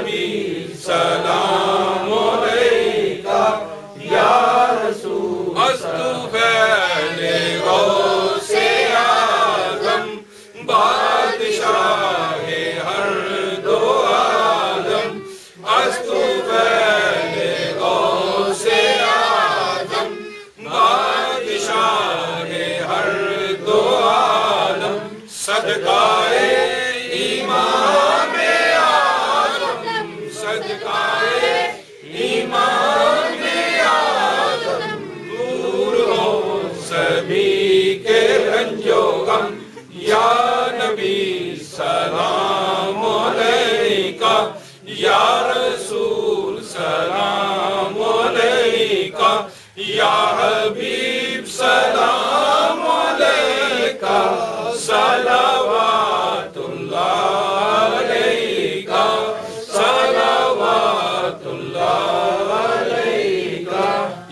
نبی سلام علیکہ یا رسول استغفر غوث اعظم بادشاہ ہر دو عالم استغفر غوث اعظم بادشاہ ہر دو عالم صدقہ امام اعظم صدقہ امام اعظم دور ہو سبھی کے رنج و غم یا نبی سلام علیکہ یا رسول سلام علیکہ یا حبیب سلام علیکہ صلوات اللہ علیکہ صلوات اللہ علیکہ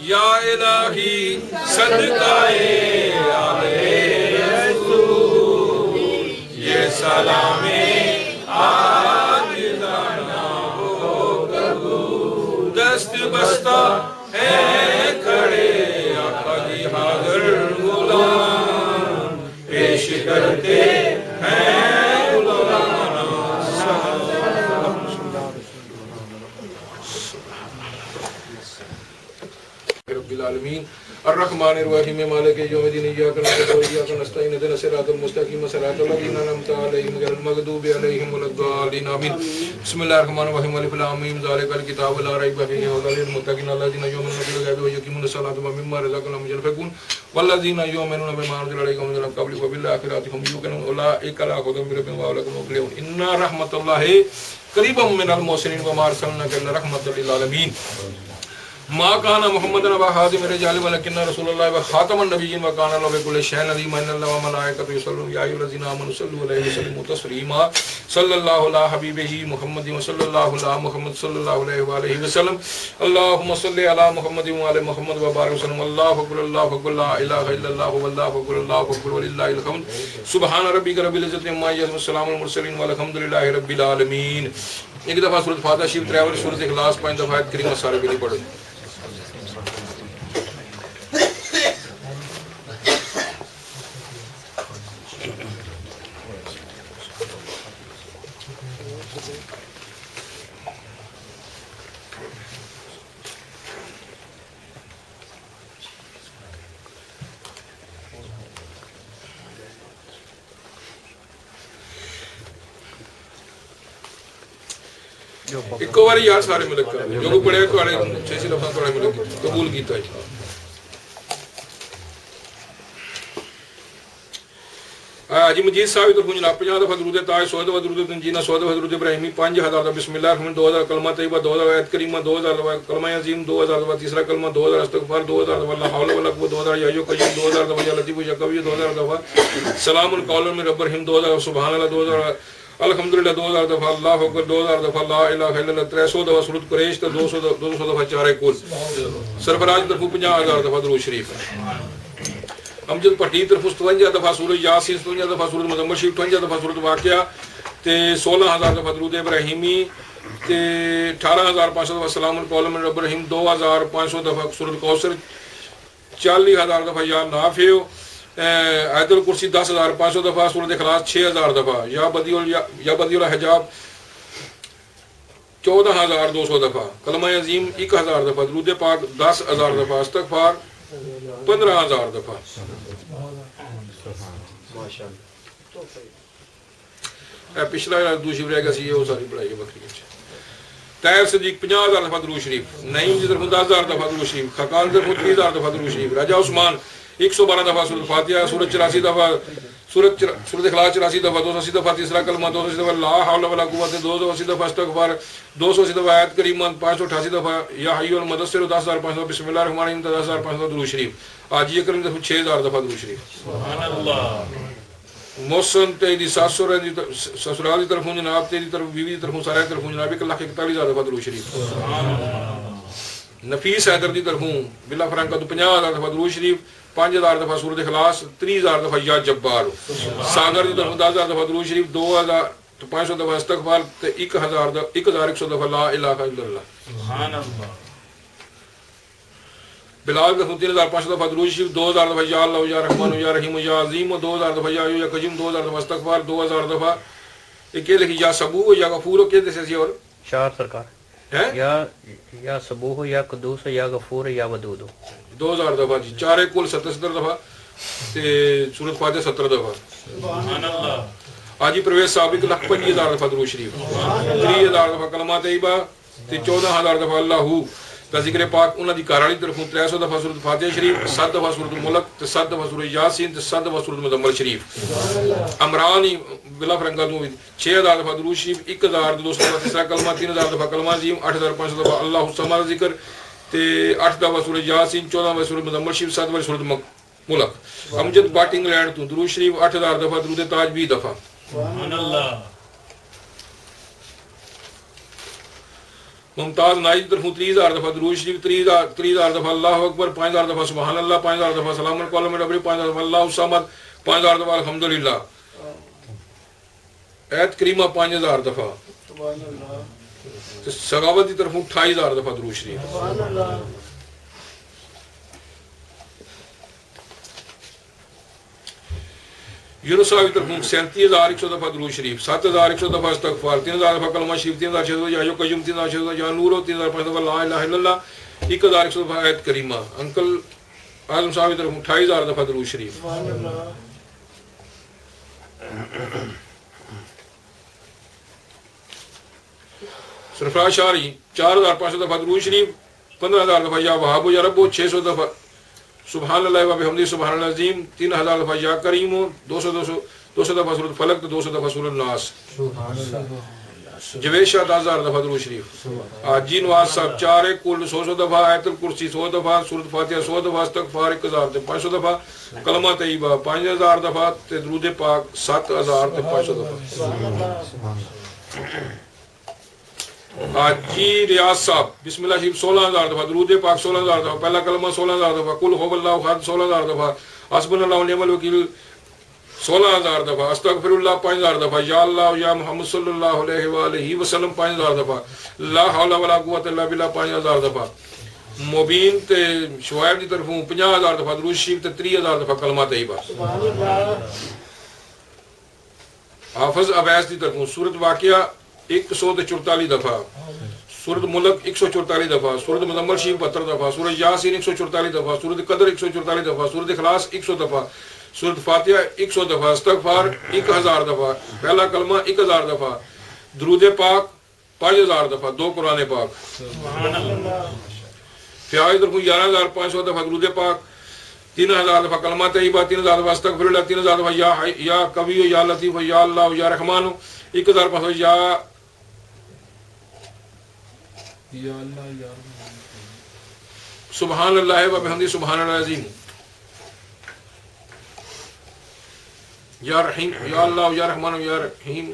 یا الہی صدقہ آل رسول یہ سلام عاجزانہ ہو قبول دست بستہ ہیں کھڑے آقا دی حاضر غلام پیش کرتے ہیں غلامان رب العالمین الرحمن الرحیم مالک یوم الدین ایاک نعبد و ایاک نستعین اهدنا الصراط المستقیم صراط الذین انعمت علیہم غیر المغضوب علیہم ولا الضالین آمین بسم اللہ الرحمن الرحیم الف لام میم ذالک الکتاب لا ریب فیہ ھدی للمتقین الذین یؤمنون بالغیب ویقیمون الصلاۃ ومما رزقناهم ينفقون والذین یؤمنون بما انزل الیکم من قبلکم وبالآخرۃ هم یوقنون اولئک علی ھدی من ربہم واولئک هم المفلحون ان رحمت اللہ قریب من المحسنین وما ارسلناک الا رحمۃ للعالمین ما کان محمد ابا حاتم رجال ولکن رسول اللہ وخاتم النبیین وکان اللہ بكل شیء علیم ان اللہ وملائکته یصلون یا ایھا الذین آمنوا صلوا علیہ وسلموا تسلیما صلی اللہ علی حبیبہ محمد وصلی اللہ علی محمد صلی اللہ علیہ وآلہ وسلم اللهم صل علی محمد وعلی محمد وبارک وسلم اللہ اکبر لا الہ الا اللہ واللہ اکبر وللہ الحمد سبحان ربک رب العزت عما یصفون وسلام علی المرسلین والحمد للہ رب العالمین ایک دفعہ سورۃ فاتحہ شریف تلاوت سورۃ اخلاص 5 دفعہ آیت کریمہ سارے کے لیے پڑھو ایک بار یار سارے ملک کر جو کو پڑھے تو 6 لفظ پڑھے ملک قبول کیتا ہے حاجی مجید صاحب تو جناب 50 دفعہ درود تاج 100 دفعہ درود تنجینہ 100 دفعہ درود ابراہیمی 5000 دفعہ بسم اللہ الرحمن 2000 کلمہ طیبہ 2000 آیت کریمہ 2000 دفعہ کلمہ عظیم 2000 دفعہ تیسرا کلمہ 2000 استغفار 2000 دفعہ لا حول ولا قوت 2000 یا ایھا القیوم 2000 دفعہ یا لطیف یا قوی 2000 دفعہ سلام القول من رب الرحیم 2000 سبحان اللہ 2000 الحمدللہ 2000 دفعہ اللہ اکبر 2000 دفعہ لا الہ الا اللہ 300 دفعہ سورۃ قریش تو 200 دفعہ چارے کل سرفراز طرف 50000 دفعہ درود شریف امجد پٹھی طرف 52 دفعہ سورۃ یاسین 52 دفعہ سورۃ مزمل شریف 52 دفعہ سورۃ واقعہ تے 16000 دفعہ درود ابراہیمی تے 18500 دفعہ سلام القول من رب الرحیم 2500 دفعہ سورۃ کوثر 40000 دفعہ یا نافع آیت الکرسی 10500 دفعہ سورۃ اخلاص 6000 دفعہ یا بدیع الحجاب 14200 دفعہ کلمہ عظیم 1000 دفعہ درود پاک 10000 دفعہ استغفار 15000 دفعہ پچھلا دوسری رہ گیا سی وہ ساری پڑھائی بکری طاہر صدیق 50000 دفعہ درود شریف نعیم کی طرف 10000 دفعہ درود شریف خاقان کی طرف 30000 دفعہ درود شریف راجہ عثمان 112 دفعہ سورۃ فاتحہ سورۃ 84 دفعہ سورۃ اخلاص 84 دفعہ 280 دفعہ تیسرا کلمہ 280 دفعہ لا حول ولا قوت 280 دفعہ استغفار 280 دفعہ آیت کریمہ 588 دفعہ یا حی المدثر 10500 بسم اللہ الرحمن الرحیم 10500 درود شریف حاجی اکرم 6000 دفعہ درود شریف سبحان اللہ محسن تیری ساسرال کی طرف جناب تیری طرف بیوی کی طرف سارے کی طرف جناب 1,41,000 دفعہ درود شریف سبحان اللہ نفیس حیدر دی طرف بلا فرانکا تو 50000 دفعہ درود شریف 5000 دفعہ سورۃ اخلاص 30000 دفعہ یا جبار ساگر دی طرف 10000 دفعہ درود شریف تو 500 دفعہ استغفار تے 1100 دفعہ لا الہ الا اللہ. سبحان اللہ. بلال کا 3500 دفعہ درود شریف، 2000 دفعہ یا اللہ یا رحمان یا رحیم یا عظیم، 2000 دفعہ یا حی یا قیوم، 2000 دفعہ استغفار، 2000 دفعہ ایک یہ لکھی یا سبوح یا غفور کے سے اور چار سرکار ہیں یا سبوح یا قدوس یا غفور یا ودود. 2000 دفعہ جی، چارے کل 77 دفعہ تے سورۃ فاتحہ 70 دفعہ. سبحان اللہ. حاجی پرویز صاحب 1,25,000 دفعہ درود شریف، 30,000 دفعہ کلمہ طیبہ تے 14,000 دفعہ اللہ کا ذکر پاک. انہاں دی گھر والی طرفوں 300 دفعہ سورۃ فاتحہ شریف، 7 دفعہ سورۃ الملک تے 7 دفعہ سورۃ یاسین تے 7 دفعہ سورۃ مزمل شریف. عمرانی بلا فرنگا تو 6,000 دفعہ درود شریف، 1,200 دفعہ تیسرا کلمہ، 3,000 دفعہ کلمہ عظیم، 8,500 دفعہ اللہ الصمد ذکر تے 8 دفعہ سورۃ یاسین، 14 دفعہ سورۃ مزمل شریف، 7 دفعہ سورۃ ملک. امجد باٹ انگلینڈ تو درود شریف 8,000 دفعہ، درود تاج 20 دفعہ. سبحان اللہ. ممتاز نائی کی طرفوں 30,000 دفعہ درود شریف، 30,000 دفعہ اللہ اکبر، 5,000 دفعہ سبحان اللہ، 5,000 دفعہ سلام علیکم ربی، 5,000 دفعہ اللہ الصمد، 5,000 دفعہ الحمدللہ. ایت کریمہ 5,000 دفعہ. سخاوت کی طرفوں 28,000 دفعہ درود شریف. یونس صاحب کی طرفوں 37,100 دفعہ درود شریف، 7,100 دفعہ استغفار، 3,000 دفعہ کلمہ شریف، 3,600 یا قیوم، 3,600 یا نور، 3,500 دفعہ لا الہ الا اللہ، 1,100 دفعہ آیت کریمہ. انکل اعظم صاحب کی طرفوں 28,000 دفعہ درود شریف. سرفراز شاہری 4,500 دفعہ درود شریف، 15,000 دفعہ یا وہاب یا رب، 600 دفعہ سبحان اللہ و بحمدہ سبحان اللہ العظیم، 3,000 دفعہ یا کریم، 200 دفعہ سورۃ فلق، 200 دفعہ سورۃ ناس. جوید شاہ 10,000 دفعہ درود شریف. حاجی نواز صاحب 4 کل 100 دفعہ آیت الکرسی، 100 دفعہ سورۃ فاتحہ، 100 دفعہ استغفار، 1,500 دفعہ کلمہ طیبہ، 5,000 دفعہ تے درود پاک، 7,500 دفعہ. حاجی ریاض صاحب بسم اللہ شریف 16,000 دفعہ، درود پاک 16,000 دفعہ، پہلا کلمہ 16,000 دفعہ، قل هو اللہ احد 16,000 دفعہ، حسبنا اللہ ونعم الوکیل 16,000 دفعہ، استغفر اللہ 5,000 دفعہ، یا اللہ یا محمد صلی اللہ علیہ وآلہ وسلم 5,000 دفعہ، لا حول ولا قوت الا باللہ 5,000 دفعہ. مبین تے شعیب دی طرفوں 50,000 دفعہ درود شریف تے 30,000 دفعہ کلمہ طیبہ. حافظ عبیس دی طرفوں سورۃ واقعہ 144 دفعہ، سورۃ ملک 144 دفعہ، سورۃ مزمل شریف 72 دفعہ، سورۃ یاسین 144 دفعہ، سورۃ قدر 144 دفعہ، سورۃ اخلاص 100 دفعہ، سورۃ فاتحہ 100 دفعہ، استغفار 1,000 دفعہ، پہلا کلمہ 1,000 دفعہ، درود پاک 5,000 دفعہ، 2 قرآن پاک. فیاض طرف 11,500 دفعہ درود پاک، 3,000 دفعہ کلمہ طیبہ، 3,000 دفعہ استغفر اللہ، 3,000 دفعہ یا قوی یا لطیف یا اللہ یا رحمان، 1,500 یا سبحان اللہ و بحمدہ سبحان اللہ العظیم، یا رحیم یا اللہ یا رحمان یا رحیم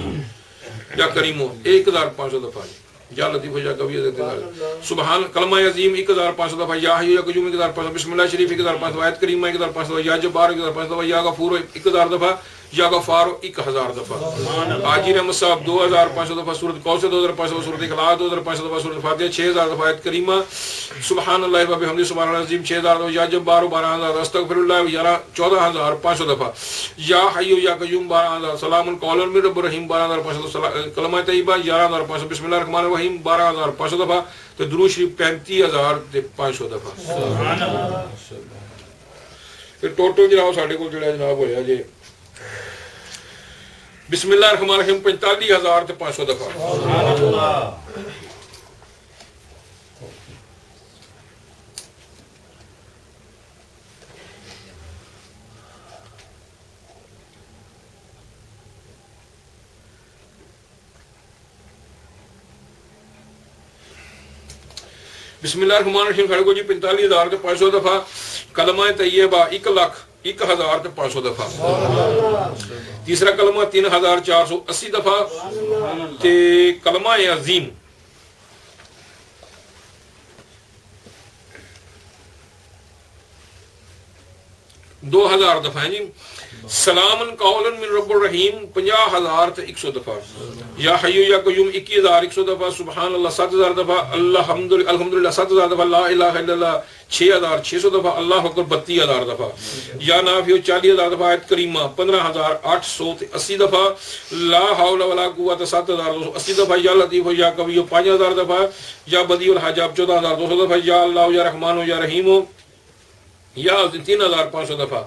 یا کریم 1,500 دفعہ، یا لطیف یا قوی سبحان کلمہ عظیم 1,500 دفعہ، یا حی یا قیوم 1,500، بسم اللہ شریف 1,500، آیت کریمہ 1,500، یا جبار 1,500 دفعہ، یا غفور 1,000 دفعہ، یا غفار 1,000 دفعہ. حاجی رحمت صاحب 2,500 دفعہ سورۃ کوثر، 2,500 دفعہ سورۃ اخلاص، 2,500 دفعہ سورۃ فاتحہ، 6,000 دفعہ آیت کریمہ، سبحان اللہ و بحمدہ سبحان اللہ العظیم 6,000 دفعہ، یا جبار 12,000، استغفر اللہ 14,500 دفعہ، یا حی یا قیوم 12,000، سلام قولا من رب الرحیم 12,500، کلمہ طیبہ 11,500، بسم اللہ الرحمن الرحیم 12,500 دفعہ، تو درود شریف 35,500 دفعہ. سبحان اللہ. ٹوٹل جناب ساڈے کول جڑا جناب ہویا جی بسم اللہ الرحمن الرحیم 45,500 دفعہ. سبحان اللہ. بسم اللہ الرحمن الرحیم ساڈے کو جی 45,500 دفعہ، کلمہ طیبہ 1,01,500 دفعہ، تیسرا کلمہ 3,480 دفعہ، تے کلمہ عظیم 2000 دفعہ جی. سلام قولا من رب الرحیم 50,000 تے 100 دفعہ. یا حی یا قیوم 21,100 دفعہ. سبحان اللہ 7,000 دفعہ. الحمدللہ 7,000 دفعہ. لا الہ الا اللہ 6,600 دفعہ. اللہ اکبر 32,000 دفعہ. یا نافع 40,000 دفعہ. آیت کریمہ 15,880 دفعہ. لا حول ولا قوت 7,280 دفعہ. یا لطیف یا قوی 5,000 دفعہ. یا بدیع الحجاب 14,200 دفعہ. یا اللہ یا رحمان یا رحیم یا 3,500 دفعہ.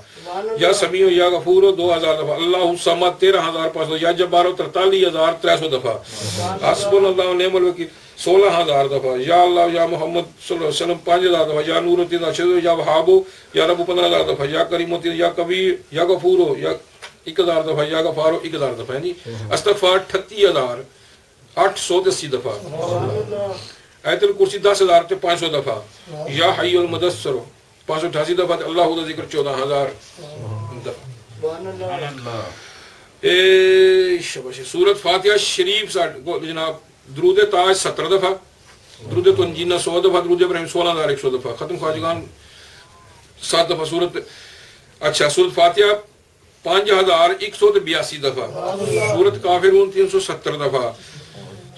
یا سمیع یا غفور 2,000 دفعہ. اللہ الصمد 13,500. یا جبار 43,300 دفعہ. حسبنا اللہ ونعم الوکیل 16,000 دفعہ. یا اللہ یا محمد صلی اللہ علیہ وسلم 5,000 دفعہ. یا نور 3,000. یا وہاب یا رب 15,000 دفعہ. یا کریم یا کبیر یا غفور یا 1,000 دفعہ. یا غفار 1,000 دفعہ. یعنی استغفار 38,880 دفعہ. آیت الکرسی 10,500 دفعہ. یا حی المدثر 588 دفعہ. اللہ کا ذکر 14,000 دفعہ. سورت فاتحہ شریف جناب درود تاج 17 دفعہ. درود تنجینہ 100 دفعہ. درود ابراہیم 16,100 دفعہ. ختم خواجگان 7 دفعہ. سورت فاتحہ 5,182 دفعہ. سورت کافرون 370 دفعہ.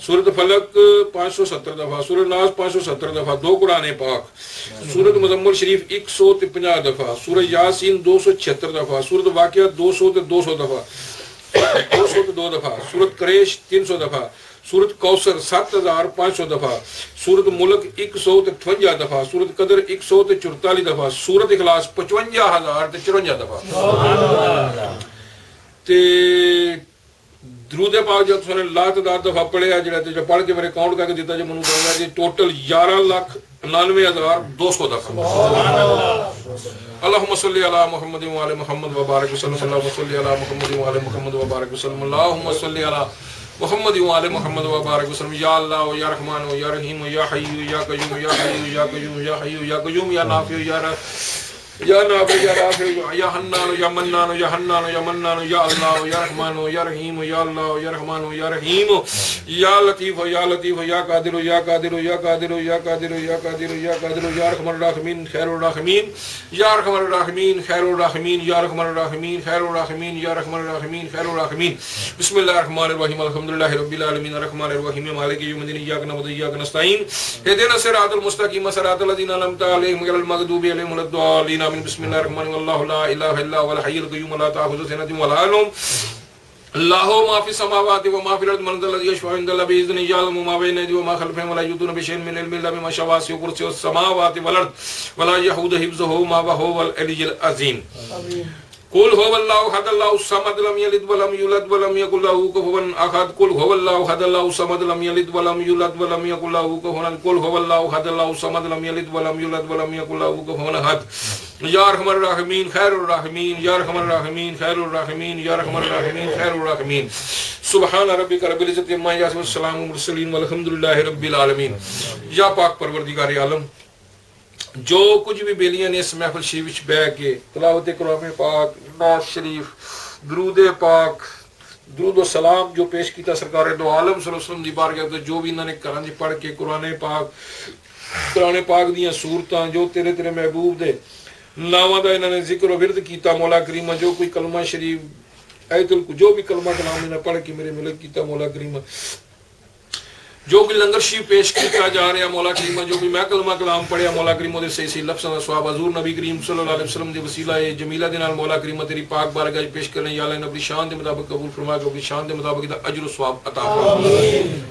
سورت فلق 570 دفعہ. سورت ناس 570 دفعہ. 2 قرآن پاک. سورت مزمل شریف 150 دفعہ. سورت یاسین 276 دفعہ. سورت واقعہ 200 دفعہ. 202 دفعہ. سورت قریش 300 دفعہ. سورت کوثر 7,500 دفعہ. سورت ملک 158 دفعہ. سورت قدر 144 دفعہ. سورت اخلاص 55,054 دفعہ. درود پاک جب سنے لا تعداد دفعہ پڑھیا جو پڑھ کے میرے اکاؤنٹ کر کے دیتا جو منو دوں گا ٹوٹل 11,99,200 دفعہ. اللہم صلی علی محمد و علی محمد و بارک وسلم. اللہم صلی علی محمد و علی محمد و بارک وسلم. اللہم صلی علی محمد و علی محمد و بارک وسلم. یا اللہ یا رحمان یا رحیم یا حی یا قیوم یا حی یا قیوم یا حی یا قیوم یا نافع یا نافع یا رافع یا حنان یا منان یا حنان یا منان یا اللہ یا رحمان یا رحیم یا اللہ یا رحمان یا رحیم یا لطیف یا لطیف یا قادر یا قادر یا قادر یا قادر یا قادر یا قادر یا رحمان الرحمین خیر الرحمین یا رحمان الرحمین خیر الرحمین یا رحمان الرحمین خیر الرحمین یا رحمان الرحمین خیر الرحمین. بسم اللہ الرحمن الرحیم. الحمدللہ رب العالمین الرحمن الرحیم مالک یوم الدین ایاک نعبد و ایاک نستعین اهدنا الصراط المستقیم صراط الذین انعمت علیہم غیر المغضوب علیہم ولا الضالین. بسم اللہ الرحمن الرحیم. اللہ لا الہ الا هو الحی القیوم لا تأخذہ سنۃ ولا نوم اللہ ما فی السماوات و ما فی الارض من ذا الذی یشفع عنده الا باذنہ یعلم ما بین ایدیہم وما خلفہم ولا یحیطون بشیء من علمہ الا بما شاء وسع کرسیہ السماوات والارض ولا یؤوده حفظہما وهو العلی العظیم. قل هو الله احد الله الصمد لم يلد ولم يولد ولم يكن له كفوا احد. قل هو الله احد الله الصمد لم يلد ولم يولد ولم يكن له كفوا احد. قل هو الله احد الله الصمد لم يلد ولم يولد ولم يكن له كفوا احد. یا ارحم الراحمین خیر الراحمین یا ارحم الراحمین خیر الراحمین یا ارحم الراحمین خیر الراحمین. سبحان ربک رب العزت عما یصفون والسلام علی المرسلین والحمد للہ رب العالمین. یا پاک پروردگار عالم جو کچھ بھی بیلیاں نے اس محفل شریف بہ کے تلاوت قرآن پاک نعت شریف درود پاک درود و سلام جو پیش کیتا سرکار دو عالم صلی اللہ علیہ وسلم دی بارگاہ جو بھی انہوں نے قرآن دی پڑھ کے قرآن پاک دیاں صورتاں جو تیرے تیرے محبوب دے نامہ دا انہوں نے ذکر و ورد کیتا مولا کریمہ جو کوئی کلمہ شریف ایت جو بھی کلمہ کلام انہوں نے پڑھ کے میرے ملک کیتا مولا کریمہ جو بھی لنگر شریف پیش کیا جا رہا مولا کریمہ جو بھی میں کلمہ کلام پڑھیا مولا کریمہ دے صحیح لفظاں دا ثواب حضور نبی کریم صلی اللہ علیہ وسلم دے وسیلہ جمیلہ دے نال مولا کریمہ تیری پاک بارگاہ پیش کرنے یا اللہ اپنی شان دے مطابق قبول فرما اپنی شان دے مطابق دا اجر و ثواب عطا فرما.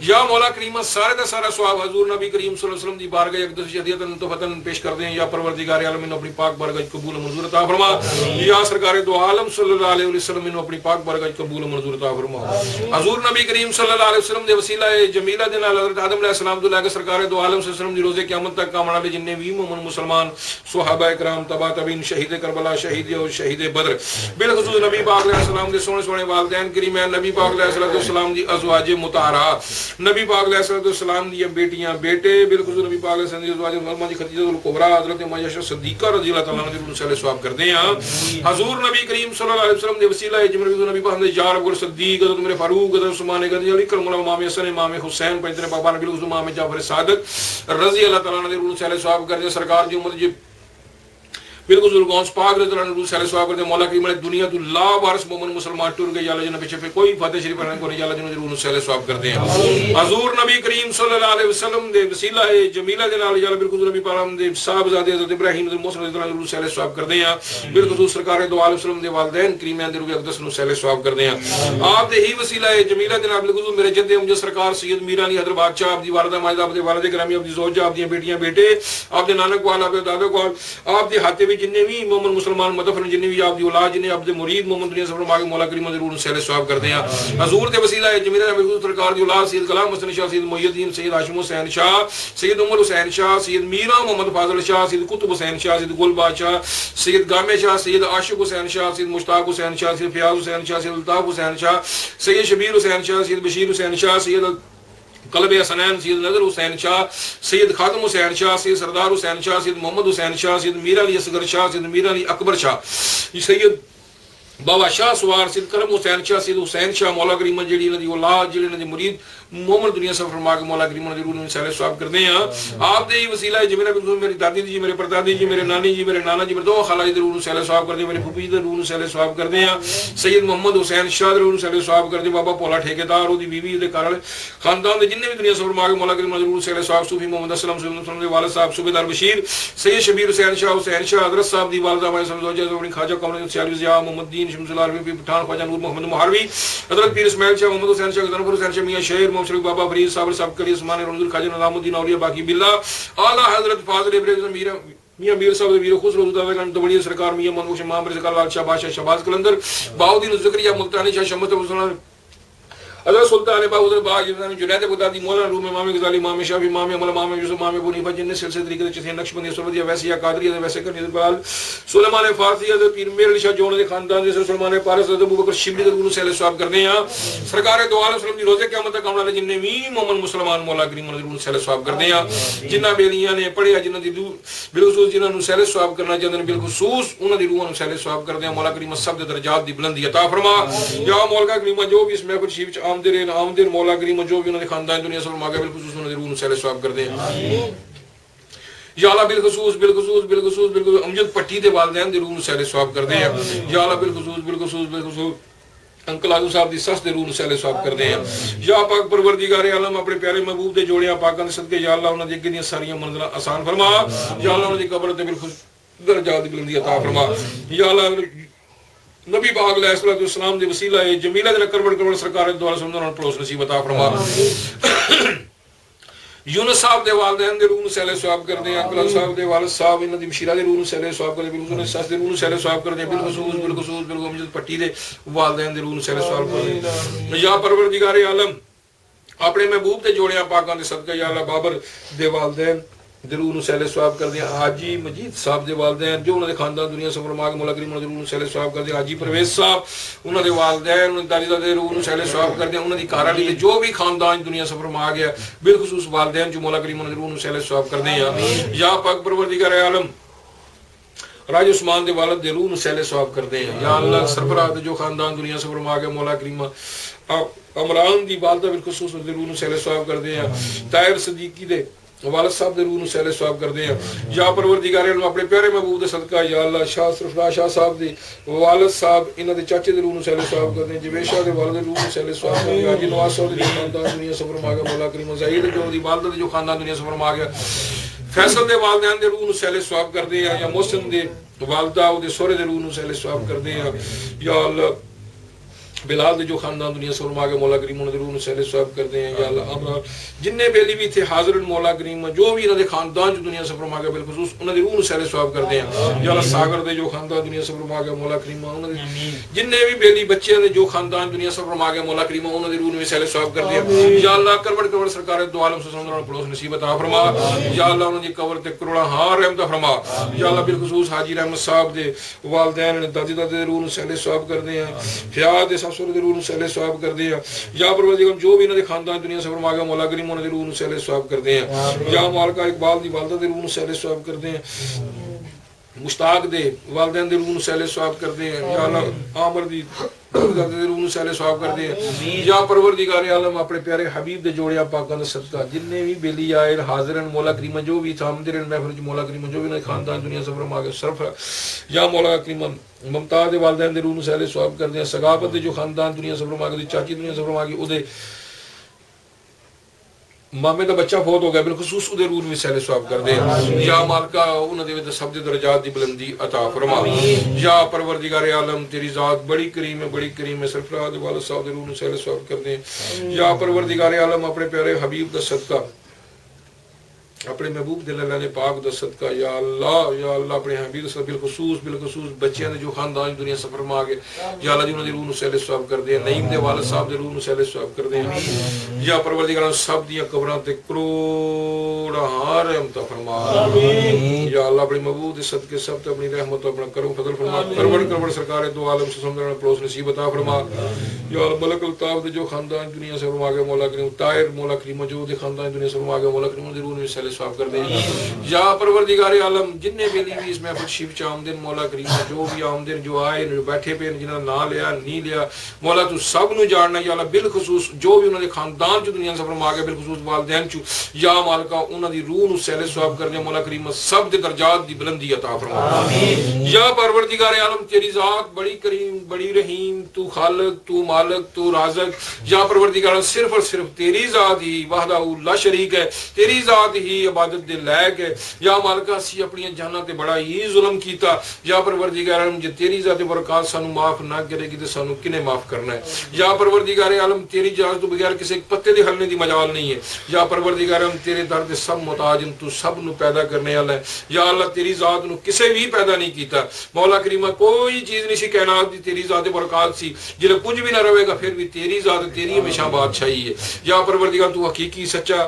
یا مولا کریمہ سارے دا سارا ثواب حضور نبی کریم صلی اللہ علیہ وسلم دی بارگاہ اقدس ہدیتاً تحفتاً پیش کر دیں. یا پروردگار عالمین اپنی پاک بارگاہ قبول و منظور عطا فرما. یا سرکار دو عالم صلی اللہ علیہ وسلم اپنی پاک بارگاہ قبول و منظور عطا فرما. حضور نبی کریم صلی اللہ علیہ وسلم دے وسیلہ جمیلہ دے نال حضرت آدم علیہ السلام کے سرکار دو عالم صلی اللہ علیہ وسلم دی روزے قیامت تک کامن والے جننے بھی مومن مسلمان صحابہ کرام تبع تابعین شہید کربلا شہید اور شہید بدر بالخصوص نبی پاک علیہ السلام دے سونے سونے والدین کریمین نبی پاک علیہ السلام دی ازواج مطہرات نبی پاک علیہ السلام دی بیٹیاں بیٹے بالخصوص نبی پاک علیہ السلام دی ازواج مطہرات خدیجہ الکبریٰ حضرت عائشہ صدیقہ رضی اللہ تعالیٰ عنہ سے ثواب کرتے ہیں. حضور نبی کریم صلی اللہ علیہ وسلم دے وسیلہ جمہوریہ نبی پاک نے یا رب صدیق حضرت عمر فاروق حضرت عثمان غنی علی کرم اللہ امام حسن امام حسین پنجتنے پاک نبی بالخصوص امام جعفر صادق رضی اللہ تعالیٰ عنہ سے ثواب کرتے. سرکار دی امت بالخصوص غوث پاک رضی اللہ عنہ سہل ثواب کرتے ہیں مولا کریم نے دنیا تو لا وارث مومن مسلمان ٹر گئے یا اللہ جنہ پیچھے پہ کوئی فاتح شریف پڑھنے کو نہیں یا اللہ جنہ ضرور سہل ثواب کرتے ہیں حضور نبی کریم صلی اللہ علیہ وسلم دے وسیلہ جمیلہ دے نال یا اللہ بالخصوص نبی پاک دے صاحبزادے حضرت ابراہیم رضی اللہ عنہ ضرور سہل ثواب کرتے ہیں بالخصوص سرکار دو عالم وسلم دے والدین کریمین دے روح اقدس نو سہل ثواب کرتے ہیں آپ دے ہی وسیلہ جمیلہ دے نال بالخصوص میرے جد امجد سرکار سید میرا علی حضرت بادشاہ آپ دی والدہ ماجدہ آپ دے والد گرامی آپ دی زوجہ آپ دی بیٹیاں بیٹے آپ دے نانک وال آپ دے دادا وال آپ دے ہاتھے بھی جننے بھی مومن مسلمان مدفن جننے بھی آپ دی اولاد جننے آپ دے مرید مومن دنیا سفر ماں کے مولا کریم ضرور سہل ثواب کرتے ہیں حضور دے وسیلہ جمیلہ بالخصوص سرکار دی اولاد سید کلام حسن شاہ سید محی الدین سید ہاشم حسین شاہ سید عمر حسین شاہ سید میرا محمد فاضل شاہ سید قطب حسین شاہ سید گل بادشاہ سید گامے شاہ سید عاشق حسین شاہ سید مشتاق حسین شاہ سید فیاض حسین شاہ سید الطاف حسین شاہ سید شبیر حسین شاہ سید بشیر حسین شاہ سید قلب حسنین سید نظر حسین شاہ سید خاتم حسین شاہ سید سردار حسین شاہ سید محمد حسین شاہ سید میرا علی اصغر شاہ سید میرا علی اکبر شاہ سید بابا شاہ سوار سید کرم حسین شاہ سید حسین شاہ مولا کریم جڑی انہاں دی اولاد جڑی انہاں دی مرید مومن دنیا سفر فرما کے مولا کریم نے ضرور سہل ثواب کرتے ہیں آپ دے ہی وسیلہ ہے جمیلہ بالخصوص میری دادی جی میرے پردادی جی میرے نانی جی میرے نانا جی میرے دو خالہ جی ضرور سہل ثواب کرتے ہیں میرے پھوپھی جی ضرور سہل ثواب کرتے ہیں سید محمد حسین شاہ ضرور سہل ثواب کرتے ہیں بابا پولا ٹھیکیدار او دی بیوی دے گھر والے خاندان دے جننے بھی دنیا سفر فرما کے مولا کریم ضرور سہل ثواب صوفی محمد اسلم صلی دے والد صاحب صوبیدار بشیر سید شبیر حسین شاہ حضرت صاحب دی والدہ ہمارے سمجھوجہ زبانی خواجہ قمر سیالی ضیاء محمد دین شمس العربی پٹھان خواجہ نور محمد محروی حضرت پیر اسماعیل شاہ محمد حسین شاہ غنفر حسین شاہ میاں شہر محمد شریف بابا فرید صابر صاحب کلی عثمان رمضان خواجہ نظام الدین اولیاء باقی باللہ اعلی حضرت فاضل ابراہیم میاں میر صاحب میر خسرو دبڑی سرکار میاں منوش امام رضا لال شاہ بادشاہ شہباز قلندر باؤدین زکریا ملتانی شاہ شمس مسلمان حضرت سلطان باؤ حضرت باغ جنید بغدادی مولانا روم امام غزالی امام شافعی امام احمد امام یوسف امام ابو حنیفہ جن سلسلے طریقے چھ نقشبندی سرودیہ ویسیہ قادریہ ویسے کرنی بال سلیمان فارسی حضرت پیر میر علی شاہ جون دے خاندان دے سلمان پارس حضرت ابوبکر شبلی دے گرو سہل ثواب کرنے ہیں سرکار دو عالم وسلم دی روزے قیامت تک آنے والے جننے بھی مومن مسلمان مولا کریم نے گرو سہل ثواب کرنے ہیں جنہ بیلیاں نے پڑھیا جنہ دی بالخصوص جنہاں نو سہل ثواب کرنا چاہندے بالخصوص انہاں دی روحاں نو سہل ثواب کردے ہیں مولا کریم سب دے درجات دی بلندی عطا فرما یا مولا کریم جو بھی اس محفل شریف وچ آمدے مولا کریم جو بھی انہوں نے خاندان دنیا سے فرما کے بالخصوص انہوں نے روح سہل ثواب کر دیں یا اللہ بالخصوص امجد پٹی دے والدین دے روح سہل ثواب کر دیں یا اللہ بالخصوص انکل آدھو صاحب دی سس دے روح سہل ثواب کر دیں یا پاک پروردگار عالم اپنے پیارے محبوب دے جوڑیاں پاکاں دے صدقے یا اللہ انہوں نے اگے دیاں ساریاں منزلاں آسان فرما یا اللہ انہوں نے قبر تے بالخصوص درجات دی بلندی عطا فرما یا اللہ نبی پاک علیہ السلام دے وسیلہ جمیلہ دے کروڑ سرکار دو عالم سمجھنا پڑوس نصیب عطا فرما یونس صاحب دے والدین دے روح سہل ثواب کر دیں انکل صاحب دے والد صاحب انہاں دی مشیرہ دے روح سہل ثواب کر دیں بالخصوص سس دے روح سہل ثواب کر دیں بالخصوص امجد پٹی دے والدین دے روح سہل ثواب کر دیں یا پروردگار عالم اپنے محبوب دے جوڑیاں پاکاں دے صدقے یا اللہ بابر دے والدین دروح نو سہل ثواب کر دیں حاجی مجید صاحب دے والدین جو انہاں دے خاندان دنیا سے فرما کے مولا کریم نے دروح نو سہل ثواب کر دیں حاجی پرویز صاحب انہاں دے والدین انہاں دے دادا دے روح نو سہل ثواب کر دیں انہاں دی گھر والی جو بھی خاندان دنیا سے فرما گیا بالخصوص والدین جو مولا کریم نے دروح نو سہل ثواب کر دیں یا پاک پروردگار عالم راج عثمان دے والد دے روح نو سہل ثواب کر دیں یا اللہ سربراہ دے جو خاندان دنیا سے فرما گیا مولا کریم عمران دی والدہ بالخصوص دے روح نو سہل ثواب کر دیں طاہر صدیقی دے والد صاحب دے روح نو سہل ثواب کر دیں یا پروردگار عالم اپنے پیارے محبوب دے صدقہ یا اللہ شاہ سرفراز شاہ صاحب دے والد صاحب انہاں دے چاچے دے روح نو سہل ثواب کر دیں جوید شاہ دے والد دے روح نو سہل ثواب کر دیں حاجی نواز صاحب دے خاندان دنیا سے فرما گیا مولا کریم ظاہر جو دی والدہ دے جو خاندان دنیا سے فرما گیا فیصل دے والدین دے روح نو سہل ثواب کر دیں یا محسن دے والدہ دے سورے دے روح نو سہل ثواب کر دیں یا اللہ بلال دے جو خاندان دنیا سے فرما کے مولا کریم انہاں دے روح نو سہل ثواب کر دیں یا اللہ ابرار جننے بیلی بھی تھے حاضر مولا کریم جو بھی انہاں دے خاندان جو دنیا سے فرما کے بالخصوص انہاں دے روح نو سہل ثواب کر دیں یا اللہ ساگر دے جو خاندان دنیا سے فرما کے مولا کریم انہاں دے جننے بھی بیلی بچے دے جو خاندان دنیا سے فرما کے مولا کریم انہاں دے روح نو سہل ثواب کر دیں یا اللہ کروڑ سرکار دو عالم سے سمندر پڑوس نصیب عطا فرما یا اللہ انہاں دی قبر تے کروڑا ہاں رحمت فرما یا اللہ بالخصوص حاجی رحمت صاحب دے والدین دادی دادے دے روح نو سہل ثواب کر دیں فیاض دے سسر دے روح نو سہل ثواب کر دیں یا پروردگار جو بھی انہاں دے خاندان دنیا سے فرما گیا مولا کریم انہاں دے روح نو سہل ثواب کر دیں یا مالکہ اقبال دی والدہ دے روح نو سہل ثواب کر دیں مشتاق دے والدین دے روح نو سہل ثواب کر دے یا اللہ عامر دی دے روح نو سہل ثواب کر دے یا پروردگار عالم اپنے پیارے حبیب دے جوڑیا پاکاں دا صدقہ جننے بھی بیلی آئے حاضرن مولا کریم جو بھی تھامدرن محفل مولا کریم جو بھی نے خاندان دنیا سے فرما کے صرف یا مولا کریم ممتاز دے والدین دے روح نو سہل ثواب کر دے سگافت دے جو خاندان دنیا سے فرما کے چاچی دنیا سے فرما کے او دے مامے دا بچہ فوت ہو گیا بالخصوص او دے روح نو سہل ثواب کر دے یا مالکا انہاں دے سب دے درجات دی بلندی عطا فرما یا پروردگار عالم تیری ذات بڑی کریم ہے سرفراز والد صاحب دے روح نو سہل ثواب کر دے یا پروردگار عالم اپنے پیارے حبیب دا صدقہ اپنے محبوب دل اللہ نے پاک دا صدقہ یا اللہ اپنے حبیب دا صدقہ بالخصوص بچیاں دے جو خاندان دنیا سفر میں آگے یا اللہ دی انہوں نے روح نو سہل ثواب کر دے نعیم دے والد صاحب دے روح نو سہل ثواب کر دے یا پروردگار سب دیاں قبراں تے کروڑا رحمت فرما یا اللہ اپنے محبوب دے صدقے سب تے اپنی رحمت اپنا کرم فضل فرما کربڑ سرکار دو عالم سے سمجھنا پروس نصیب عطا فرما یا اللہ ملک الطاف دے جو خاندان دنیا سے فرما گئے مولا کریم طاہر مولا کریم جو دے خاندان دنیا سے فرما گئے مولا کریم دے روح نو سہل ثواب کر دے یا پروردگار عالم جننے بھی بھی اس محفل شریف چ آمدن مولا کریم جو بھی آمدن جو آئے جو بیٹھے پہ جنہاں نہ لیا نہیں لیا مولا تو سب نو جاننا یا اللہ بالخصوص جو بھی انہوں نے خاندان جو دنیا سے فرما گئے بالخصوص والدین چو یا مالکا انہاں دی روح نو سہل ثواب کر دے مولا کریم سب دے درجات دی بلندی عطا فرما یا پروردگار عالم تیری ذات بڑی کریم بڑی رحیم تو خالق تو مالک تو رازق یا پروردگار صرف اور صرف تیری ذات ہی وحدہ لا شریک ہے تیری ذات ہی عبادت دے لائق ہے یا مالکا سی اپنی جاناں تے بڑا ہی ظلم کیتا یا پروردگار عالم جے تیری ذات برکات سانو معاف نہ کرے گی تے سانو کنے معاف کرنا ہے یا پروردگار عالم تیری اجازت تو بغیر کسی پتے دے ہلنے دی مجال نہیں ہے یا پروردگار عالم تیرے در دے سب محتاج ہیں تو سب نو پیدا کرنے والا ہے یا اللہ تیری ذات نو کسے بھی پیدا نہیں کیتا مولا کریمہ کوئی چیز نہیں سی کائنات دی تیری ذات برکات سی جلے کچھ بھی نہ رہے گا پھر بھی تیری ذات تیری ہمیشہ بادشاہی ہے یا پروردگار تو حقیقی سچا